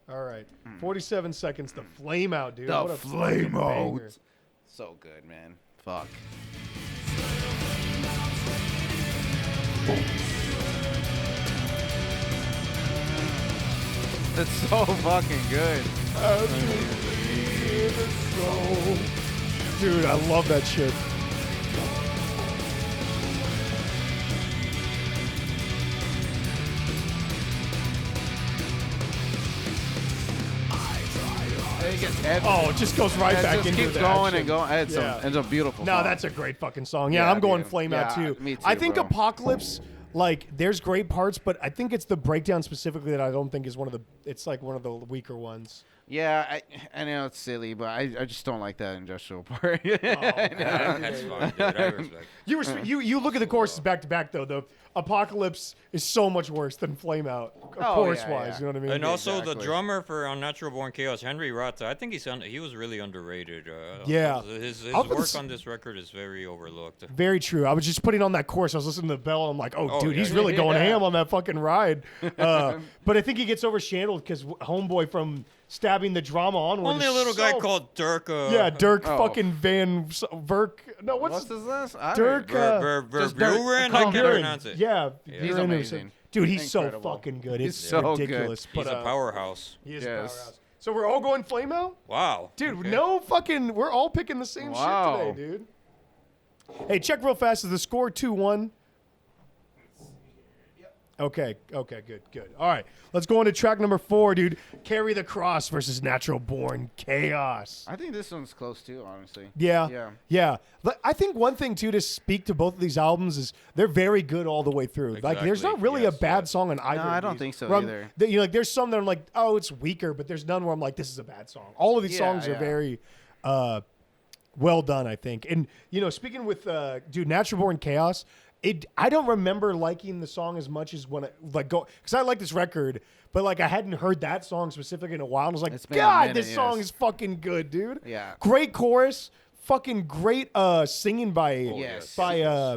Yeah. All right. 47 seconds. The flame out, dude. The What a fucking banger. Flameout. So good, man. Fuck. It's so fucking good. Dude, I love that shit. And it gets heavy. Oh, it just goes right And it back just into keeps the going action. and going. It's a beautiful No, song. that's a great fucking song. Yeah, Yeah, I'm going dude. Flame Out Yeah, too. me too, I think bro. Apocalypse, like, there's great parts, but I think it's the breakdown specifically that I don't think is it's like one of the weaker ones. Yeah, I know it's silly, but I just don't like that industrial part. That's fine, dude. I respect. You look at the choruses back to back though. The Apocalypse is so much worse than Flame Out, chorus wise. yeah. You know what I mean? And also the Exactly. drummer for Unnatural Born Chaos, Henry Rata, I think he was really underrated. Yeah. His I was gonna work s- on this record is very overlooked. Very true. I was just putting on that chorus. I was listening to the bell. I'm like, Oh, dude, yeah, he's really going yeah. ham on that fucking ride. But I think he gets overshadowed because Homeboy from Stabbing the Drama onward. Only a is little guy so- called Dirk. Yeah, Dirk Oh. fucking Van Verk. No, What's his last? I Dirk? don't know. Just Dirk. Buren? Call I him can't Buren. pronounce it. Yeah, He's Buren or amazing. something. Dude, he's Incredible. so fucking good. He's It's so good. ridiculous. He's But, a powerhouse. He is a Yes. powerhouse. So we're all going Flame Out? Wow. Dude, Okay. no fucking. We're all picking the same Wow. shit today, dude. Hey, check real fast. Is the score 2-1? Okay, good. All right, let's go on to track number 4, dude. Carry the Cross versus Natural Born Chaos. I think this one's close too, honestly. Yeah. But I think one thing too to speak to both of these albums is they're very good all the way through. Like, there's not Exactly. really Yes, a bad yes. song on either. No, I of don't these. think so Where either. you know, like, there's some that I'm like, oh, it's weaker, but there's none where I'm like, this is a bad song. All of these songs are yeah. very well done, I think. And you know, speaking with dude, Natural Born Chaos. I don't remember liking the song as much as when because I like this record, but like I hadn't heard that song specifically in a while. And I was like, It's been a God, minute, this song yes. is fucking good, dude. Yeah. Great chorus, fucking great singing by Yes.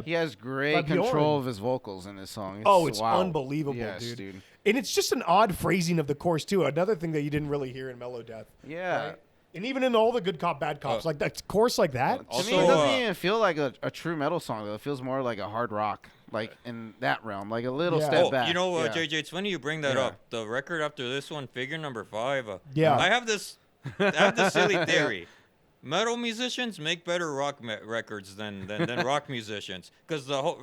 He has great by Bjorn. control of his vocals in this song. it's wow. unbelievable, Yes, dude. And it's just an odd phrasing of the chorus too. Another thing that you didn't really hear in Mellow Death. Yeah. Right? And even in all the Good Cop, Bad Cops, like that chorus like that. To Also, me, it doesn't even feel like a true metal song, though. It feels more like a hard rock, like in that realm, like a little Yeah. step Oh, back. you know, Yeah. JJ, it's funny you bring that Yeah. up. The record after this one, figure number 5. Yeah. I have this silly theory. Metal musicians make better rock records than rock musicians, because the whole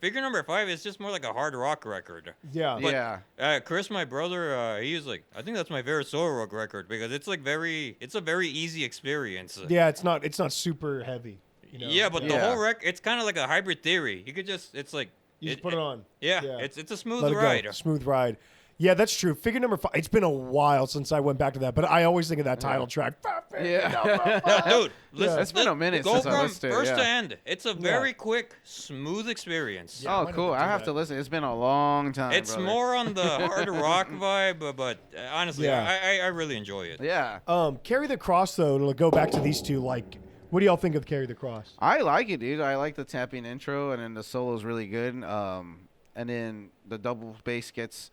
figure number 5 is just more like a hard rock record. Yeah. But, Yeah. Chris, my brother, he was like, I think that's my favorite solo rock record because it's like it's a very easy experience. Yeah, it's not super heavy. You know? Yeah, but the Yeah. whole it's kind of like a hybrid theory. You could it's like You just put it on. Yeah, Yeah. it's a smooth Let it ride. go. Smooth ride. Yeah, that's true. Figure number 5. It's been a while since I went back to that, but I always think of that title track. Dude, listen, It's been a minute go since I from listened to it, first yeah. to end. It's a very quick, smooth experience. Yeah, Oh, why cool. not do I have that? to listen. It's been a long time. It's brother. more on the hard rock vibe, but honestly, Yeah. I really enjoy it. Yeah. Carry the Cross, though, to go back to these two, like, what do y'all think of Carry the Cross? I like it, dude. I like the tapping intro, and then the solo's really good. And then the double bass gets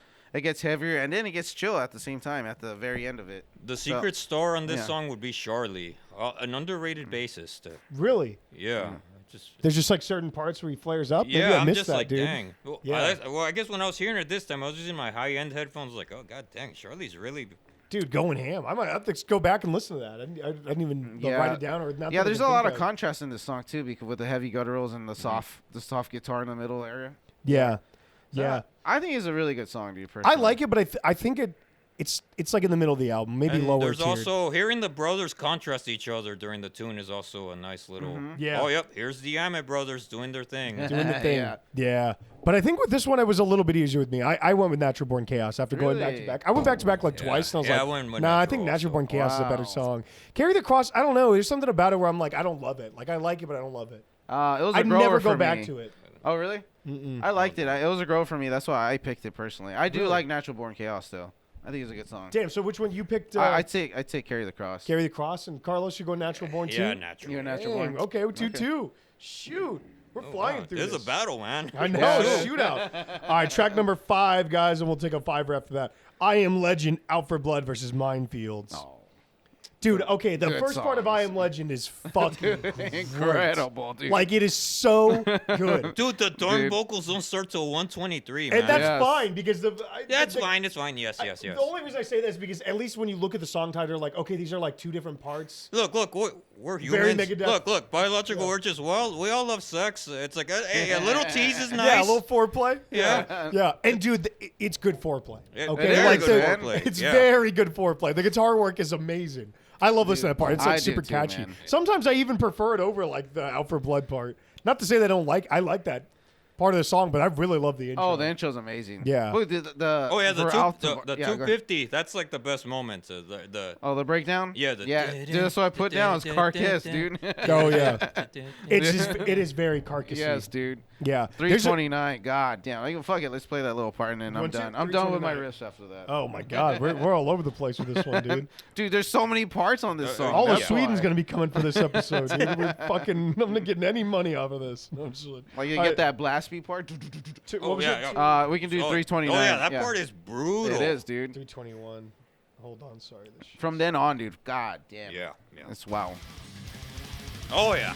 heavier, and then it gets chill at the same time at the very end of it. The secret star on this yeah. song would be Charlie, an underrated bassist. Really? Yeah, just There's just like certain parts where he flares up? Maybe yeah, I I'm missed just that, like, dude. dang. Well, Yeah. I guess when I was hearing it this time, I was using my high-end headphones. Like, oh god, dang, Charlie's really. Dude, going ham. I might have to go back and listen to that. I didn't even write it down or not. Yeah, there's a lot of content. contrast in this song too, because with the heavy gutturals and the soft guitar in the middle area. Yeah. Yeah. I think it's a really good song, dude. Personally. I like it, but I think it it's like in the middle of the album, maybe And lower there's tiered. also hearing the brothers contrast each other during the tune is also a nice little. Yeah. Oh, yep. Here's the Emmett brothers doing their thing. doing the thing. Yeah. Yeah. But I think with this one, it was a little bit easier with me. I went with Natural Born Chaos after going back to Really? back. I went back to back like twice, and I was Yeah, I like, went with nah, I think Natural Natural also. Born Chaos is a better Wow. song. Carry the Cross, I don't know. There's something about it where I'm like, I don't love it. Like, I like it, but I don't love it. It was a I'd grower never for go back me. to it. Oh, really? I liked it. It was a grow for me. That's why I picked it personally. I do Really? like Natural Born Chaos, though. I think it's a good song. Damn, so which one you picked? I'd take Carry the Cross. Carry the Cross, and Carlos, you go Natural Born too? Yeah, natural. You're a Natural Dang, Born. okay, 2-2. Shoot. We're flying Wow, through this this. is a battle, man. I know, Yeah. shootout. All right, track number 5, guys, and we'll take a 5 after that. I Am Legend, Out for Blood versus Minefields. Oh, Dude, okay, the Good first part of I songs. Am Legend is fucking great. incredible, dude. Like, it is so good. Dude, the Thorn Dude. vocals don't start till 123, man. And that's Yes. fine because That's fine. It's fine. Yes, yes, The yes. only reason I say that is because at least when you look at the song title, you're like, okay, these are like 2 different parts. Look, we're Very humans. Megadeth. Look, biological urges. Well, we all love sex. It's like a little tease is Yeah, nice. a little foreplay. Yeah. Yeah, and dude, it's good foreplay. It- Okay, it is like good the- foreplay, it's yeah. very good foreplay. The guitar work is amazing. I love listening to that part. It's like I do super too, catchy. man. Sometimes I even prefer it over like the Out for Blood part. Not to say that I like that part of the song, but I really love the intro. Oh, the intro's amazing. Yeah. Look, the Oh yeah, the for Out the yeah, go ahead. 250. That's like the best moment. The Oh, the breakdown. Yeah, the- Dude, that's what I put down. It's Carcass, dude. Oh yeah, it is very carcassy. Yes, dude. Yeah. There's a- 329. God damn. I go fuck it. Let's play that little part and then I'm want to? done. I'm done with my 329. riffs after that. Oh my God, we're all over the place with this one, dude. Dude, there's so many parts on this song. All of That's Sweden's why. gonna be coming for this episode, dude. I'm not getting any money off of this. No, I'm just like, Like you all get right, that blast beat part. what was it? We can do Oh, 329. Oh yeah, that part is brutal. It is, dude. 321. Hold on, sorry. This shit- From then on, dude. God damn. Yeah, yeah. It's wow. Oh yeah.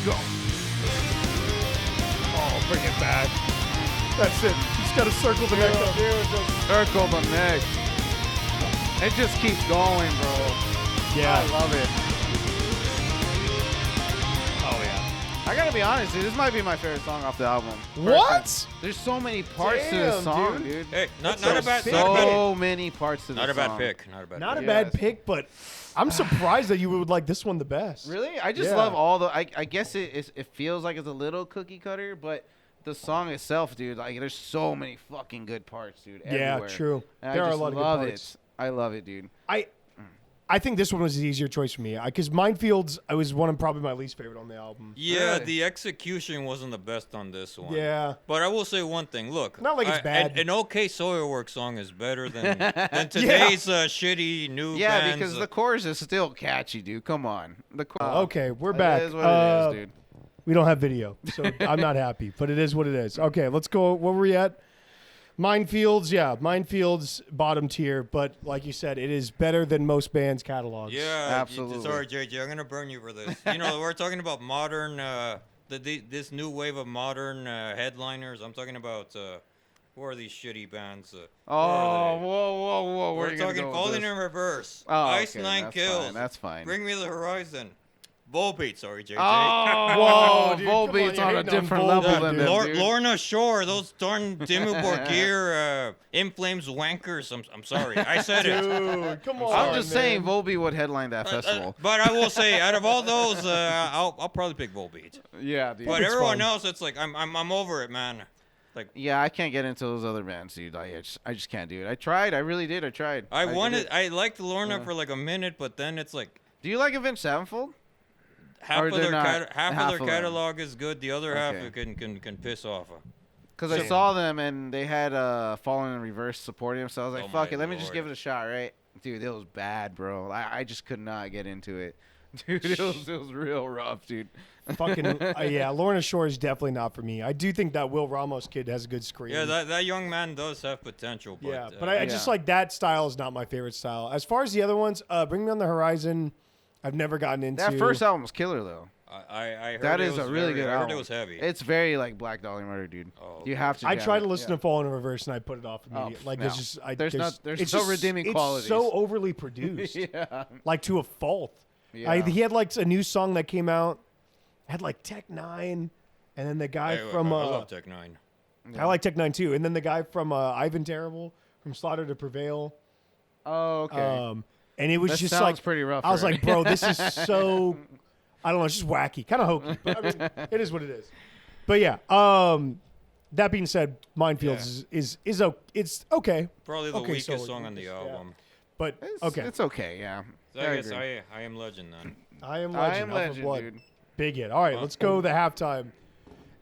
Go. Oh, bring it back. That's it. Just gotta circle the neck up. Circle the neck. It just keeps going, bro. Yeah. I love it. Oh yeah. I gotta be honest, dude. This might be my favorite song off the album. What? There's so many parts to Damn, this song, dude. dude. Hey, not so a bad, sick. not a bad, So many parts to this not a bad song. pick. Not a bad. Not a pick. bad Yes. pick, but I'm surprised that you would like this one the best. Really? I just Yeah. love all the. I guess it feels like it's a little cookie cutter, but the song itself, dude, like there's so many fucking good parts, dude. Yeah, everywhere. true. And There I are a just lot of good love parts. it. I love it, dude. I think this one was the easier choice for me because Minefields I was one of probably my least favorite on the album. Yeah, Really? the execution wasn't the best on this one. Yeah. But I will say one thing. Look, Not like it's bad. An okay Soilwork song is better than today's shitty new Yeah, bands. because the chorus is still catchy, dude. Come on. The chorus. Okay, we're back. It is what it is, dude. We don't have video, so I'm not happy, but it is what it is. Okay, let's go. Where were we at? Minefields, yeah. Minefields, bottom tier, but like you said, it is better than most bands' catalogs. Yeah, Absolutely. Sorry, JJ, I'm gonna burn you for this. You know, we're talking about modern, this new wave of modern headliners. I'm talking about who are these shitty bands? Who Oh, are they? whoa. Where are We're you gonna talking go with Falling this? in Reverse, Oh, Ice okay, Nine that's Kills. fine, that's fine. Bring Me the Horizon, Volbeat. Sorry, JJ. Oh, Whoa, dude, come on, Volbeat's you're on a hating on different Volbeat, level dude. than them, dude. Lorna Shore, those darn Dimmu Borgir, In Flames wankers. I'm sorry, I said it. Dude, come on. I'm just man. saying Volbeat would headline that festival. But I will say, out of all those, I'll probably pick Volbeat. Yeah, dude. But It's everyone fun. else, it's like I'm over it, man. Like Yeah, I can't get into those other bands, dude. I just can't do it. I tried. I really did. I tried. I did wanted, it. I liked Lorna for like a minute, but then it's like Do you like Avenged Sevenfold? half Or of they're their not- half half of of their them. catalog is good. The other half Okay. can piss off. Because I saw them and they had Fallen in Reverse supporting them, so I was like, Oh fuck my it, let me just lord. give it a shot, right? Dude, it was bad, bro. I just could not get into it. Dude, it was real rough, dude. Fucking yeah, Lorna Shore is definitely not for me. I do think that Will Ramos kid has a good scream. Yeah, that young man does have potential. But, yeah, but I just Yeah. like that style is not my favorite style. As far as the other ones, Bring Me on the Horizon, I've never gotten into. That first album was killer, though. I heard That it is was a really very, good I heard album. it was heavy. It's very like Black Dahlia Murder, dude. Oh, You okay. have to. I jam tried it, to listen yeah. to Fall in Reverse and I put it off immediately. Oh, like no. there's just There's no it's redeeming it's qualities. so overly produced. Yeah. Like to a fault. Yeah. He had like a new song that came out. Had like Tech Nine, and then the guy from I love Tech Nine. I like Tech Nine too, and then the guy from Ivan Terrible from Slaughter to Prevail. Oh, okay. And it was That just sounds like pretty rough. I was already. like, bro, this is so. I don't know, it's just wacky, kind of hokey, but I mean, it is what it is. But yeah, that being said, Minefields is it's okay, Probably the Okay, weakest so song on the yeah. album. but it's, It's okay. Yeah. So I I guess agree. I Am Legend then. I am I Legend. Am Alpha Legend, Blood. dude. Big hit. All right, let's go to the halftime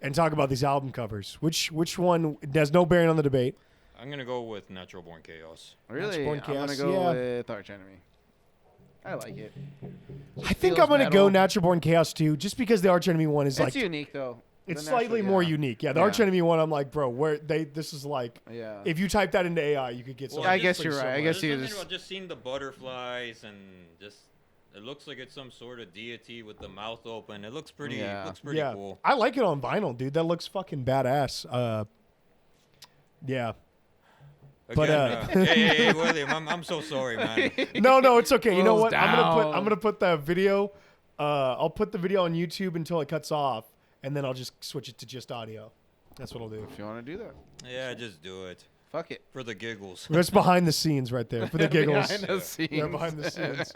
and talk about these album covers. Which one has no bearing on the debate? I'm gonna go with Natural Born Chaos. Really? Born I'm gonna Chaos, go yeah. with Arch Enemy. I like it. I think feels I'm gonna go metal. Natural Born Chaos too, just because the Arch Enemy one is It's like unique though. it's The slightly natural- more yeah. unique. Yeah, the Yeah. Arch Enemy one, I'm like, bro, this is like Yeah. if you type that into AI, you could get Well, something. I guess pretty you're right. I similar. guess There's you something just- about just seeing the butterflies and just it looks like it's some sort of deity with the mouth open. It looks pretty. Yeah. Looks pretty yeah, cool. I like it on vinyl, dude. That looks fucking badass. Yeah. But, Again, hey, William, I'm so sorry, man. No, it's okay. You know Close what? I'm down. gonna put the video. I'll put the video on YouTube until it cuts off, and then I'll just switch it to just audio. That's what I'll do. If you want to do that, Yeah, just do it fuck it. for the giggles. That's behind the scenes right there for the giggles. Behind the scenes. Yeah, behind the scenes.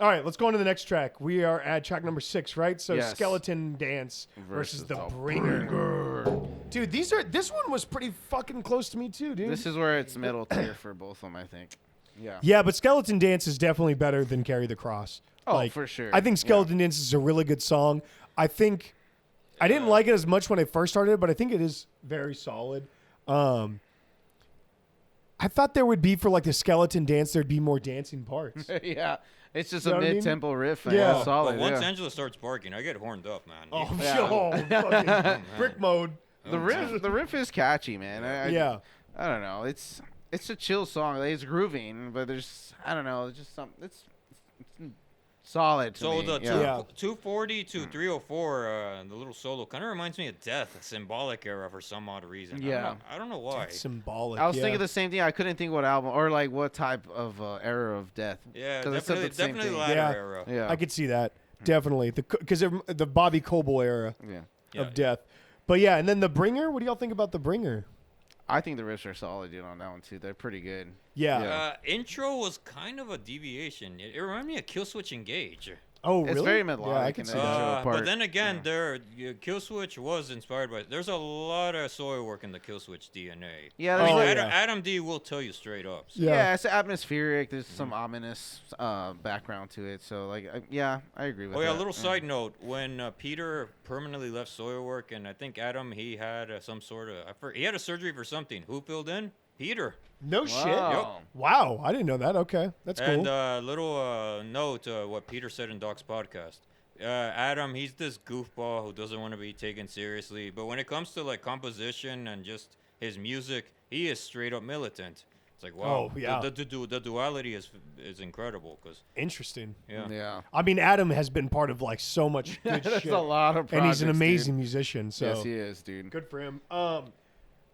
All right, let's go on to the next track. We are at track number 6, right? So Yes. Skeleton Dance versus the Bringer. Dude, this one was pretty fucking close to me too, dude. This is where it's middle tier for both of them, I think. Yeah. Yeah, but Skeleton Dance is definitely better than Carry the Cross. Oh, for sure. I think Yeah. Skeleton Dance is a really good song. I think I didn't like it as much when I first started, but I think it is very solid. I thought there would be for like the Skeleton Dance, there'd be more dancing parts. Yeah. It's just You know a what I mean? mid-tempo riff. And Yeah. it's solid. But once yeah. Angela starts barking, I get horned up, man. Oh, Yeah. fucking brick mode. The riff is catchy, man. Yeah. I don't know. It's a chill song. Like, it's grooving, but there's I don't know. It's just something. It's solid. To So me. the yeah. Yeah. 240 to 304, the little solo, kind of reminds me of Death, a symbolic era for some odd reason. Yeah. I don't know why. Symbolic. I was yeah. thinking the same thing. I couldn't think what album or like what type of era of death. Yeah, 'Cause I said definitely, the same definitely the thing. latter Yeah. era. Yeah. I could see that. Definitely. Because the Bobby Coble era Yeah. Yeah, of death. But yeah, and then the Bringer. What do y'all think about the Bringer? I think the riffs are solid, dude, on that one too. They're pretty good. Yeah. Yeah. Intro was kind of a deviation. It reminded me of Killswitch Engage. Oh, It's really? very Yeah, I melodic can and see then that. intro But part. then again, Killswitch was inspired by. There's a lot of soil work in the Killswitch DNA. Yeah, Oh, there's like, yeah. Adam D will tell you straight up. So. yeah, it's atmospheric. There's some ominous background to it. So like, I agree with Oh that. yeah, a little side note: when Peter permanently left Soilwork, and I think Adam, he had some sort of he had a surgery for something. Who filled in? Peter. No shit. Wow. Wow, I didn't know that. Okay, that's And cool. little note: what Peter said in Doc's podcast. Adam, he's this goofball who doesn't want to be taken seriously, but when it comes to like composition and just his music, he is straight up militant. It's like wow, Oh, yeah. the duality is incredible because Interesting. Yeah. I mean, Adam has been part of like so much good There's shit, a lot of and he's an projects, amazing dude. musician. So Yes, he is, dude. good for him.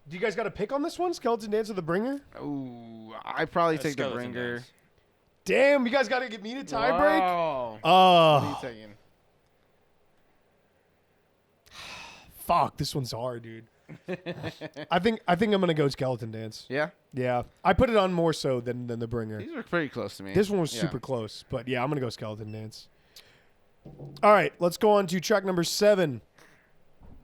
Do you guys got a pick on this one? Skeleton Dance or the Bringer? Ooh, I probably take the Skeleton Bringer. Dance. Damn, you guys got to get me to tiebreak. Wow. What are you Oh, taking? fuck! This one's hard, dude. I think I'm gonna go Skeleton Dance. Yeah, Yeah, I put it on more so than the Bringer. these were pretty close to me. This one was Yeah. super close, but yeah, I'm gonna go Skeleton Dance. All right, let's go on to track number 7.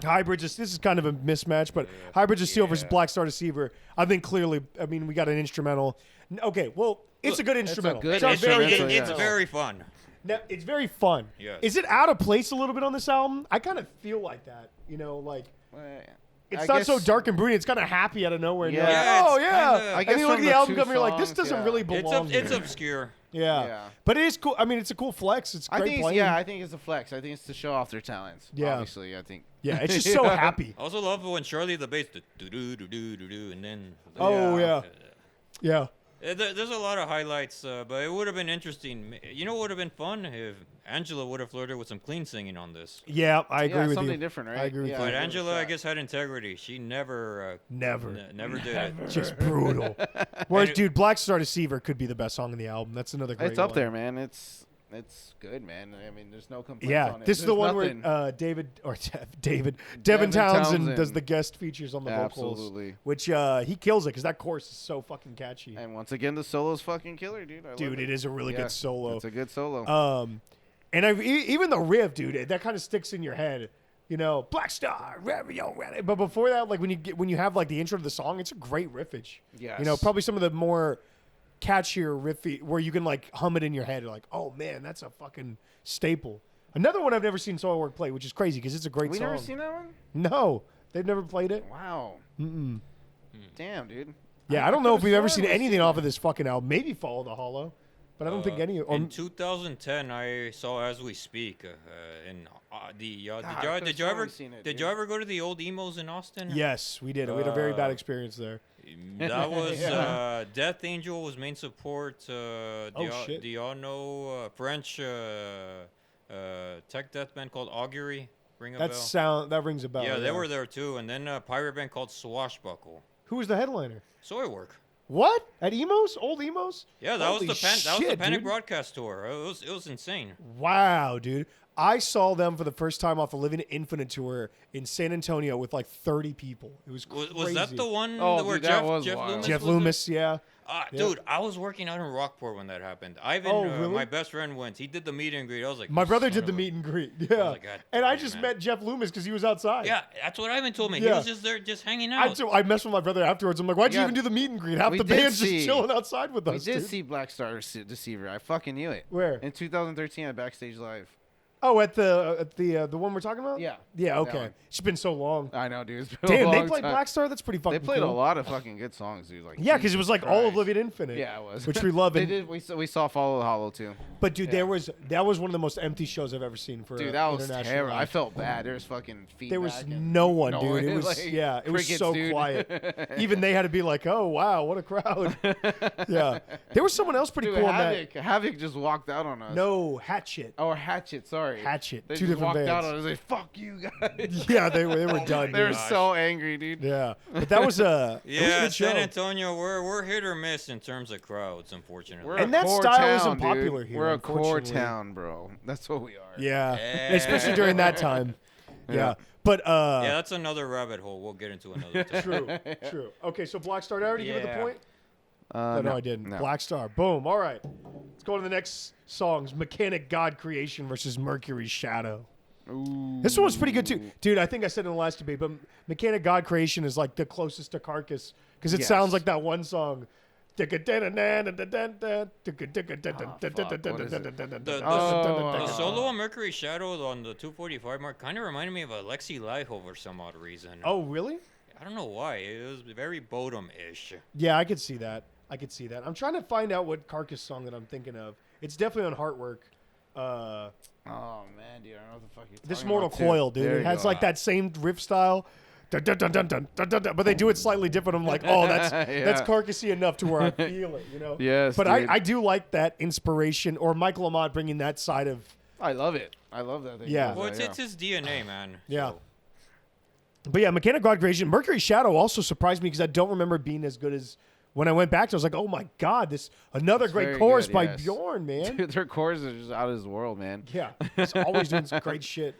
Hybrids. This is kind of a mismatch, but Hybrids of Steel versus Black Star Deceiver. I think clearly. I mean, we got an instrumental. Okay, well, it's a good instrumental. good a very instrumental, good yeah. It's instrumental. very fun. Now, it's very fun. Yes. Is it out of place a little bit on this album? I kind of feel like that. You know, like Well, it's I not guess- so dark and broody. It's kind of happy out of nowhere. And you're Yeah. like, Yeah, oh it's yeah. kinda- I And guess you look at from the the album two cover, you're like, this songs, doesn't yeah. really belong. It's here. obscure. Yeah. Yeah. But it is cool. I mean, it's a cool flex. It's I great think, playing. I think it's a flex. I think it's to show off their talents. Yeah. Obviously, I think. Yeah, it's just so happy. I also love when Charlie the bass, do do do do do do, and then. Oh yeah. Yeah. There's a lot of highlights, but it would have been interesting. You know what would have been fun if Angela would have flirted with some clean singing on this. Yeah, I agree with something you. different, right? I agree with Yeah. you. But give it a Angela, I shot. guess, had integrity. She never Never. never did it. Just brutal. Whereas, dude, Black Star Deceiver could be the best song in the album. That's another great It's up one. there, man. It's It's good, man. I mean, there's no complaints Yeah, on it. this is the There's one nothing. where Devin Devin Townsend does Townsend. the guest features on the vocals, Absolutely. which he kills it because that chorus is so fucking catchy. And once again, the solo's fucking killer, dude. I love Dude, it is a really good solo. It's a good solo. And even the riff, dude, that kind of sticks in your head. You know, Black Star, but before that, like when you have like the intro to the song, it's a great riffage. Yes. You know, probably some of the more catchier riffy where you can like hum it in your head. You're like, oh man, that's a fucking staple. Another one I've never seen Soilwork play, which is crazy because it's a great we song. never seen that one? No, they've never played it. Wow. Mm-mm. Damn, dude. Yeah, I don't know if we've ever could've seen sworn we've anything seen off it. of this fucking album. Maybe Follow the Hollow, but I don't think any. In 2010, I saw As We Speak. Did you ever go to the old emos in Austin? Yes, we did. We had a very bad experience there. That was Yeah. Death Angel was main support. shit. Do y'all know French tech death band called Augury? Ring a bell? That rings a bell. Yeah, they were there too. And then a pirate band called Swashbuckle. Who was the headliner? Soilwork. What? At Emos? Old Emos? Yeah, that Holy was the shit, Panic dude. broadcast tour. It was insane. Wow, dude. I saw them for the first time off the Living Infinite tour in San Antonio with like 30 people. It was crazy. Was that the one Oh, where dude, that Jeff was Jeff wild. Loomis Jeff was there? Loomis, yeah. Yeah. Dude, I was working out in Rockport when that happened. Ivan, Oh, really? my best friend, went. He did the meet and greet. I was like, My "You brother son did of the a-" meet and greet. Yeah. like, "God And I damn, just man." met Jeff Loomis because he was outside. Yeah, that's what Ivan told me. Yeah. He was just there, just hanging out. I messed with my brother afterwards. I'm like, why'd you Yeah. even do the meet and greet? Half We the did band's see- just chilling outside with We us, did dude. see Black Star Deceiver. I fucking knew it. Where? In 2013 at Backstage Live. Oh, at the one we're talking about? Yeah. Yeah, That okay. one. It's been so long. I know, dude. It's been Damn, a they long played time. Black Star? That's pretty fucking They played cool. a lot of fucking good songs, dude. Like, Yeah, because it was like all of Jesus Living Infinite. Yeah, it was. Which we love. They And- did. We saw Follow the Hollow too. But dude, Yeah. that was one of the most empty shows I've ever seen for Dude, that was international terrible. I live. felt bad. There was fucking feedback. There was and no one, dude. noise, It was like, it was crickets, so dude. quiet. Even they had to be like, "Oh wow, what a crowd!" Yeah, there was someone else pretty Dude, cool on Havoc just walked out on us. that. No, Hatchet. Or Hatchet, sorry. Hatchet. They Two just different walked out bands. on us. Like, fuck you guys. Yeah, they were done. They were dude. so angry, dude. Yeah, but that was a it was a yeah, good show. San Antonio, we're hit or miss in terms of crowds, unfortunately. We're And a that core style town, isn't dude. popular here, We're a core unfortunately. town, bro. That's what we are. Yeah, Yeah. especially during that time. Yeah, Yeah. but yeah, that's another rabbit hole. We'll get into another time. true. Okay, so Black Star, did I already give it the Yeah. point? No, I didn't. No. Black Star. Boom. All right. Let's go to the next songs. Mechanic God Creation versus Mercury Shadow. Ooh. This one was pretty good too. Dude, I think I said in the last debate, but Mechanic God Creation is like the closest to Carcass because it Yes. sounds like that one song. The solo on Mercury Shadow on the 245 mark kind of reminded me of Alexi Laiho for some odd reason. Oh, really? I don't know why. It was very Bodum-ish. Yeah, I could see that. I'm trying to find out what Carcass song that I'm thinking of. It's definitely on Heartwork. Oh man, dude, I don't know what the fuck you're This talking Mortal about, too. Coil, dude. There It you has go. like that same riff style. Dun, dun, dun, dun, dun, dun, dun, dun, but they do it slightly different. I'm like, oh, that's Yeah. Carcassy enough to where I feel it, you know? Yes, But dude. I do like that inspiration, or Michael Amott bringing that side of, I love it. I love that thing. Yeah. Well, it's his DNA, man. Yeah. So. but yeah, Mechanic God Creation. Mercury Shadow also surprised me because I don't remember it being as good as when I went back to it. I was like, oh my God, this another It's great very chorus good, by yes. Bjorn, man. Dude, their chorus is just out of this world, man. Yeah, he's always doing some great shit.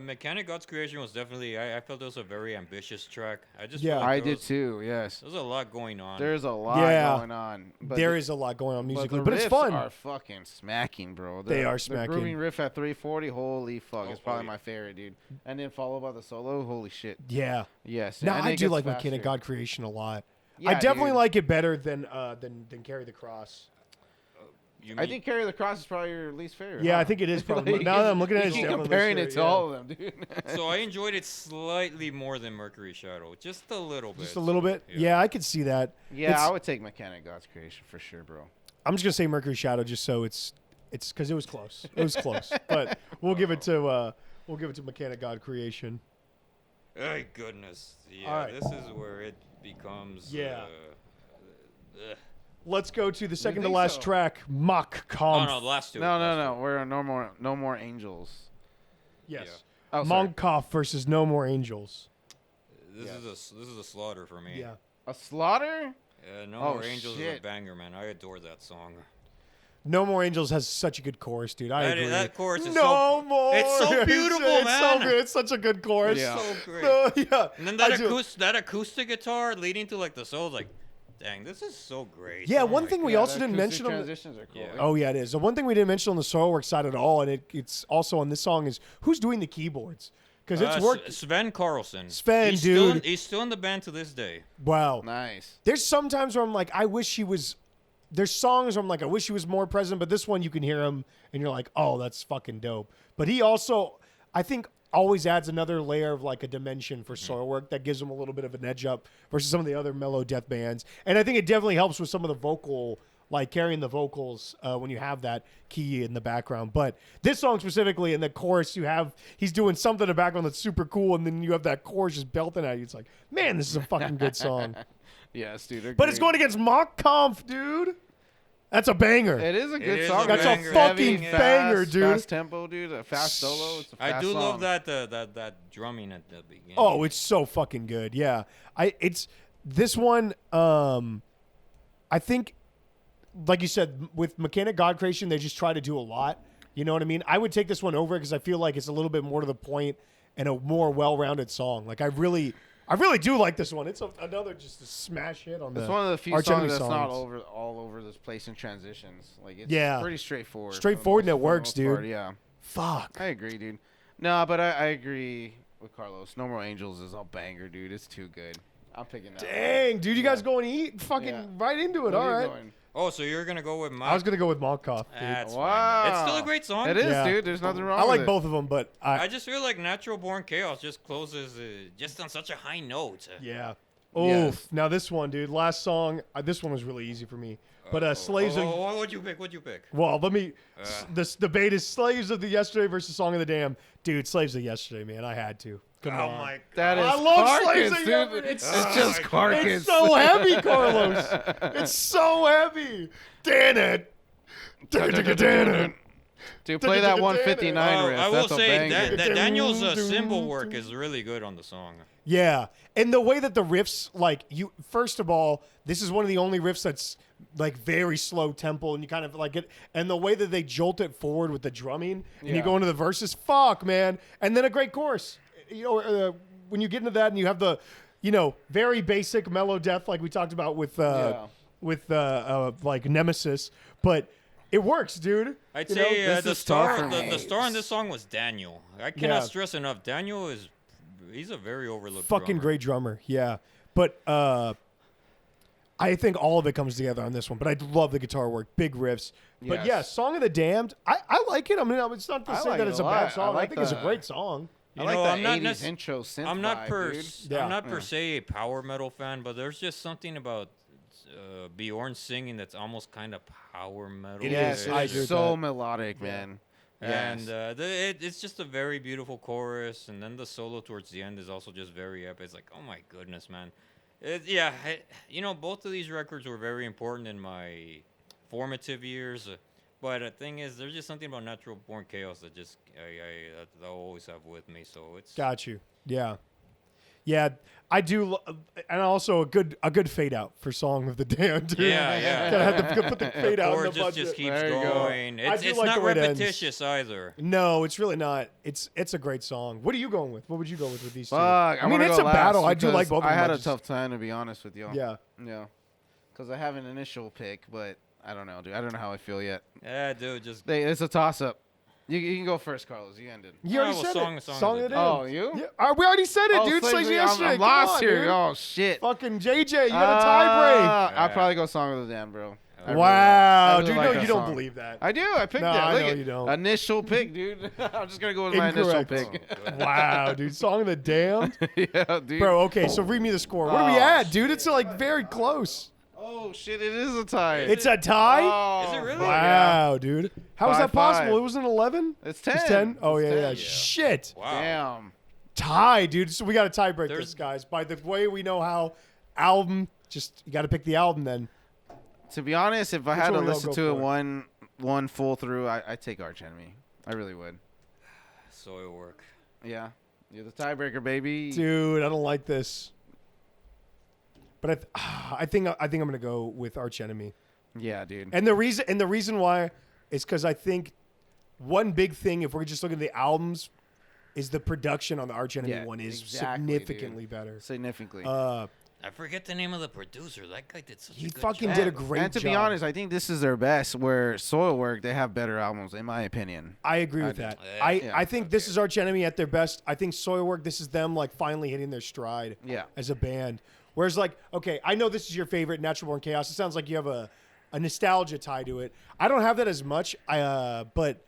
Mechanic God's Creation was definitely. I felt it was a very ambitious track. I just. Yeah. felt like I there did was- too. Yes. There's a lot going on. There's a lot Yeah. going on. But There the- is a lot going on but musically, the but it's riffs fun. are fucking smacking, bro. They are The smacking. grooving riff at 340, holy fuck, it's probably yeah. my favorite, dude. And then followed by the solo, holy shit. Yeah. Yes. No, and I it do gets like faster. Mechanic God Creation a lot. Yeah, I definitely dude. like it better than Carry the Cross. You I mean- think Carry the Cross is probably your least favorite. Yeah, huh? I think it is probably. Like, now that I'm looking at it, you it's keep definitely comparing listed, it to yeah. all of them, dude. So I enjoyed it slightly more than Mercury Shadow, just a little bit. Just a little bit. Yeah, I could see that. Yeah, It's- I would take Mechanic God's Creation for sure, bro. I'm just gonna say Mercury Shadow just so it's because it was close. It was close, but we'll give it to Mechanic God Creation. Thank goodness. Yeah, All right. this is where it becomes. Yeah. Ugh. Let's go to the second to think last so? track, Machtkampf. Oh no, the last two. No, last no, no. We're on no more angels. Yes. Oh, sorry. Machtkampf versus No More Angels. two. This is a slaughter for me. Yeah. A slaughter? No Oh, More Angels is shit. a banger, man. I adore that song. No More Angels has such a good chorus, dude. I agree. That chorus is no more. It's so beautiful, it's man. so good. It's such a good chorus. Yeah. so great. No, yeah. And then I do. that acoustic guitar leading to like the soul, like, dang, this is so great. Yeah, Oh one my thing we God. also didn't mention on the, transitions are cool. Yeah. oh yeah, it is. The one thing we didn't mention on the soil work side at all, and it's also on this song is who's doing the keyboards because it's worked. Sven Carlson. Sven, he's dude. He's still in the band to this day. Wow. Nice. There's sometimes where I'm like, I wish he was. There's songs where I'm like, I wish he was more present, but this one you can hear him and you're like, oh, that's fucking dope. But he also, I think, always adds another layer of like a dimension for soil work that gives him a little bit of an edge up versus some of the other mellow death bands. And I think it definitely helps with some of the vocal, like carrying the vocals when you have that key in the background. But this song specifically, in the chorus, he's doing something in the background that's super cool, and then you have that chorus just belting at you. It's like, man, this is a fucking good song. Yes, dude. But it's going against Machtkampf, dude. That's a banger. It is a good is song. a That's a banger. fucking Heavy, banger, fast, dude. Fast tempo, dude. A fast solo. It's a fast I do love song. that drumming at the beginning. Oh, it's so fucking good. Yeah. It's this one, I think, like you said, with Mechanic God Creation, they just try to do a lot. You know what I mean? I would take this one over because I feel like it's a little bit more to the point and a more well-rounded song. Like I really do like this one. It's another just a smash hit on the. It's one of the few Arch Enemy songs that's not songs. all over this place in transitions. Like it's Yeah. pretty straightforward. Straightforward and it for the works, most dude. part, yeah, Fuck. I agree, dude. No, but I agree with Carlos. No More Angels is a banger, dude. It's too good. I'm picking that. Dang, dude, you guys Yeah. going to eat fucking Yeah. right into it. Where All are you right. going? Oh, so you're gonna go with my? I was gonna go with Machtkampf. dude. That's Wow. fine. It's still a great song. It is, Yeah. dude. There's nothing wrong I with like it. both of them, but I just feel like Natural Born Chaos just closes just on such a high note. yeah. Oof. Yes. Now this one, dude. Last song. This one was really easy for me. But Slaves of. What'd you pick? What'd you pick? Well, let me. This debate is Slaves of the Yesterday versus Song of the Damned. Dude, Slaves of the Yesterday, man. I had to. Come Oh on. my god. That is I love Slaves Carcass, of dude. Yesterday. It's It's just my Carcass. It's so heavy, Carlos. It's so heavy. Damn it. Dude, play that 159 riff. I will That's a say banger. that Daniel's cymbal work is really good on the song. Yeah, and the way that the riffs, like you, first of all, this is one of the only riffs that's like very slow tempo, and you kind of like it, and the way that they jolt it forward with the drumming, and you Yeah. go into the verses, fuck, man, and then a great chorus. You know, when you get into that, and you have the, you know, very basic mellow death like we talked about with like Nemesis, but it works, dude. I'd You say know, this the is tough star for me. the star on this song was Daniel. I cannot Yeah. stress enough. Daniel he's a very overlooked fucking drummer. great drummer, yeah. But I think all of it comes together on this one. But I love the guitar work, big riffs. But Yes. yeah, "Song of the Damned," I like it. I mean, it's not to I say like that it it's a a bad lot. song. I, I like think it's a the- great song. I You like know, that I'm not 80s nec- intro synth I'm not vibe, dude. Yeah. I'm not per se a power metal fan, but there's just something about Bjorn singing that's almost kind of power metal. It Yes, is. I agree it's with so that. melodic, man. And Yes. it's just a very beautiful chorus, and then the solo towards the end is also just very epic. It's like, oh my goodness, man. You know, both of these records were very important in my formative years. But the thing is, there's just something about Natural Born Chaos that just that I'll always have with me. So it's Got you. Yeah. Yeah, I do, and also a good fade out for "Song of the Damned." Dude. Yeah. Gotta have to put the fade out or in the just budget. keeps There you go. going. I It's do it's like not the way it ends. repetitious either. No, it's really not. It's a great song. What are you going with? What would you go with these two? Fuck, I mean, wanna it's go a battle. last I do like because both of them. I had a just- tough time, to be honest with you. Yeah. Yeah. Because I have an initial pick, but I don't know, dude. I don't know how I feel yet. Yeah, dude, just It's a toss-up. You can go first, Carlos. You ended. You already well, said song- it. song Song of of the the Oh, Damned. you? Yeah, we already said it, Oh, dude. Slaves Slaves of- yesterday. I'm Come lost on, here. dude. Oh, shit. Fucking JJ, you got a tie break. I'll probably go Song of the Damned, bro. I really Wow, really dude. like No, that you don't song. believe that. I do. I picked No, it. I Look know at- you don't. Initial pick, dude. I'm just going to go with my initial Incorrect. pick. Wow, dude. Song of the Damned. Yeah, dude. Bro, okay, so read me the score. What are we Oh, at, dude? It's like very close. Oh, shit. It is a tie. It's a tie? Oh, Is it really? fuck Wow, dude. How is that 5-5. possible? It was an 11? Yeah. It's 10. It's 10? Oh, It's yeah, 10. yeah. Shit. wow. Damn. Tie, dude. So we got to tie break There's- this, guys. By the way we know how album, just you got to pick the album then. To be honest, if I had to one we all listen go to it for? one full through, I'd take Arch Enemy. I really would. Soil work. Yeah. You're the tiebreaker, baby. Dude, I don't like this. But I think I'm going to go with Arch Enemy. Yeah, dude. And the reason why is because I think one big thing, if we're just looking at the albums, is the production on the Arch Enemy one is significantly better. Significantly. I forget the name of the producer. That guy did such a He good fucking job. did a great job. And to be honest, I think this is their best. Where Soilwork, they have better albums, in my opinion. I agree with that. I think this is Arch Enemy at their best. I think Soilwork, this is them like finally hitting their stride as a band. Whereas like, okay, I know this is your favorite, Natural Born Chaos. It sounds like you have a nostalgia tie to it. I don't have that as much, but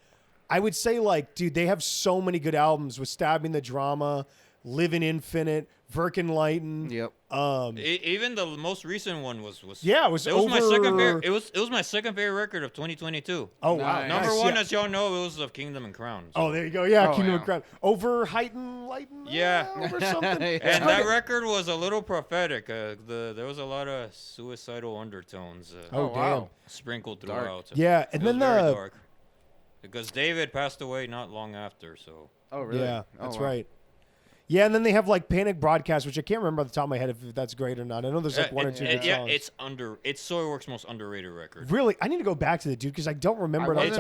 I would say like, dude, they have so many good albums with Stabbing the Drama, Living Infinite, Verkenlighten. Yep. Even the most recent one was my second favorite. It was my second favorite record of 2022. Oh wow, Number one, as y'all know, it was of Kingdom and Crown. So. Oh, there you go. Yeah, Kingdom and Crown. Over Heighten Lighten. Yeah. Over something. And that record was a little prophetic. There was a lot of suicidal undertones. Damn. Sprinkled throughout. Yeah, and then very dark. Because David passed away not long after. So. Oh really? Yeah, that's right. Yeah, and then they have like Panic Broadcast, which I can't remember off the top of my head if that's great or not. I know there's like one or two good songs. It's Soilwork's most underrated record. Really, I need to go back to the dude because I don't remember it.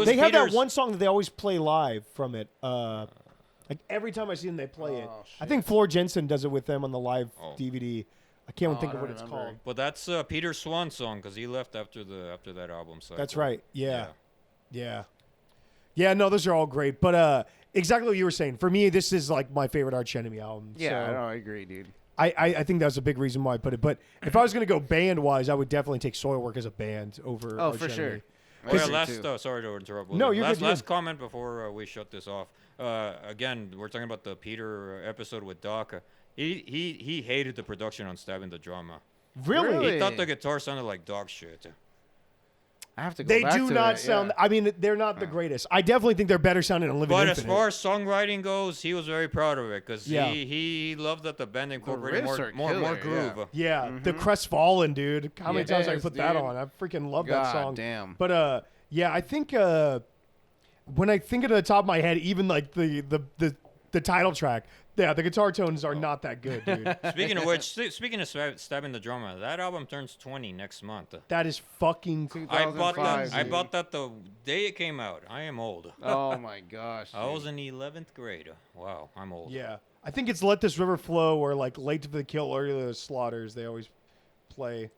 They have that one song that they always play live from it. Like every time I see them, they play it. Shit. I think Floor Jensen does it with them on the live DVD. I can't think of what it's called. But that's Peter Swan's song because he left after that album cycle. That's right. Yeah. No, those are all great. But exactly what you were saying. For me, this is like my favorite Arch Enemy album. Yeah, so I agree, dude. I think that's a big reason why I put it. But if I was going to go band-wise, I would definitely take Soilwork as a band over Arch for sure. Well, sorry to interrupt. No, you're good. Last comment before we shut this off. Again, we're talking about the Peter episode with Doc. He hated the production on Stabbing the Drama. Really? He thought the guitar sounded like dog shit. I have to go They back do to not it, sound. yeah. I mean, they're not the greatest. I definitely think they're better sounding than Living Infinite. But as far as songwriting goes, he was very proud of it because he loved that the band incorporated more groove. Yeah, the Crestfallen, dude. How many times I put that on? I freaking love that song. Damn. But I think when I think of the top of my head, even like the title track, the guitar tones are not that good, dude. Speaking of which, speaking of Stabbing the Drama, that album turns 20 next month. That is fucking. I bought that the day it came out. I am old. Oh my gosh. I was in the 11th grade. Wow, I'm old. Yeah, I think it's Let This River Flow or like Late to the Kill, Early to the Slaughters. They always play.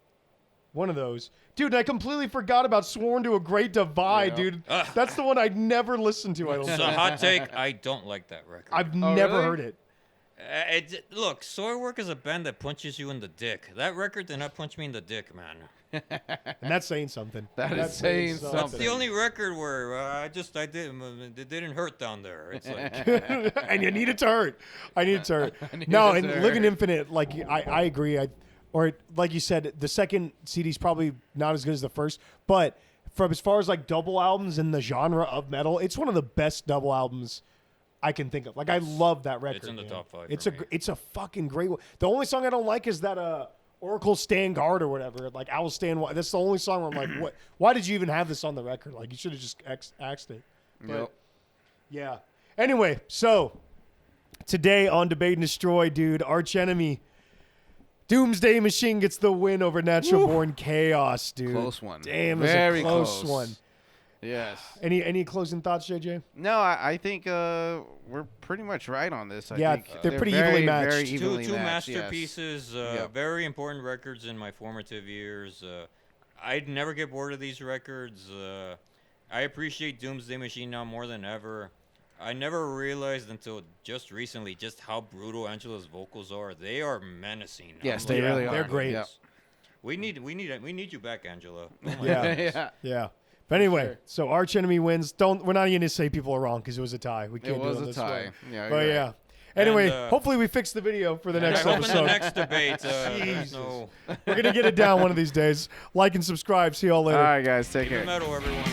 One of those. Dude, I completely forgot about Sworn to a Great Divide, dude. That's the one I'd never listened to, I don't think. It's a hot take. I don't like that record. I've never heard it. Look, Soilwork is a band that punches you in the dick. That record did not punch me in the dick, man. And that's saying something. That's saying something. That's the only record where it didn't hurt down there. It's like, and you need it to hurt. I need it to hurt. No, and Living Infinite, like I agree. Or like you said, the second CD is probably not as good as the first, but from as far as like double albums in the genre of metal, it's one of the best double albums I can think of. Like I love that record. It's in the top 5. It's a fucking great one. The only song I don't like is that Oracle Stand Guard or whatever. Like I Will Stand. That's the only song where I'm like, what? Why did you even have this on the record? Like you should have just axed it. But, yeah. Anyway, so today on Debate and Destroy, dude, Arch Enemy. Doomsday Machine gets the win over Natural Born Chaos, dude. Close one. Damn, it's a close one. Yes. Any closing thoughts, JJ? No, I think we're pretty much right on this. I think they're pretty evenly matched. Very evenly two matched, masterpieces, very important records in my formative years. I'd never get bored of these records. I appreciate Doomsday Machine now more than ever. I never realized until just recently just how brutal Angela's vocals are. They are menacing. Yes, they really are. They're great. Yeah. We need you back, Angela. Yeah. But anyway, so Arch Enemy wins. We're not even to say people are wrong because it was a tie. We can't It do was it a this tie. way. Yeah. But yeah. Anyway, hopefully we fix the video for the next I hope episode. in the next debate. We're gonna get it down one of these days. Like and subscribe. See y'all later. All right, guys. Take Keep care. it metal, everyone.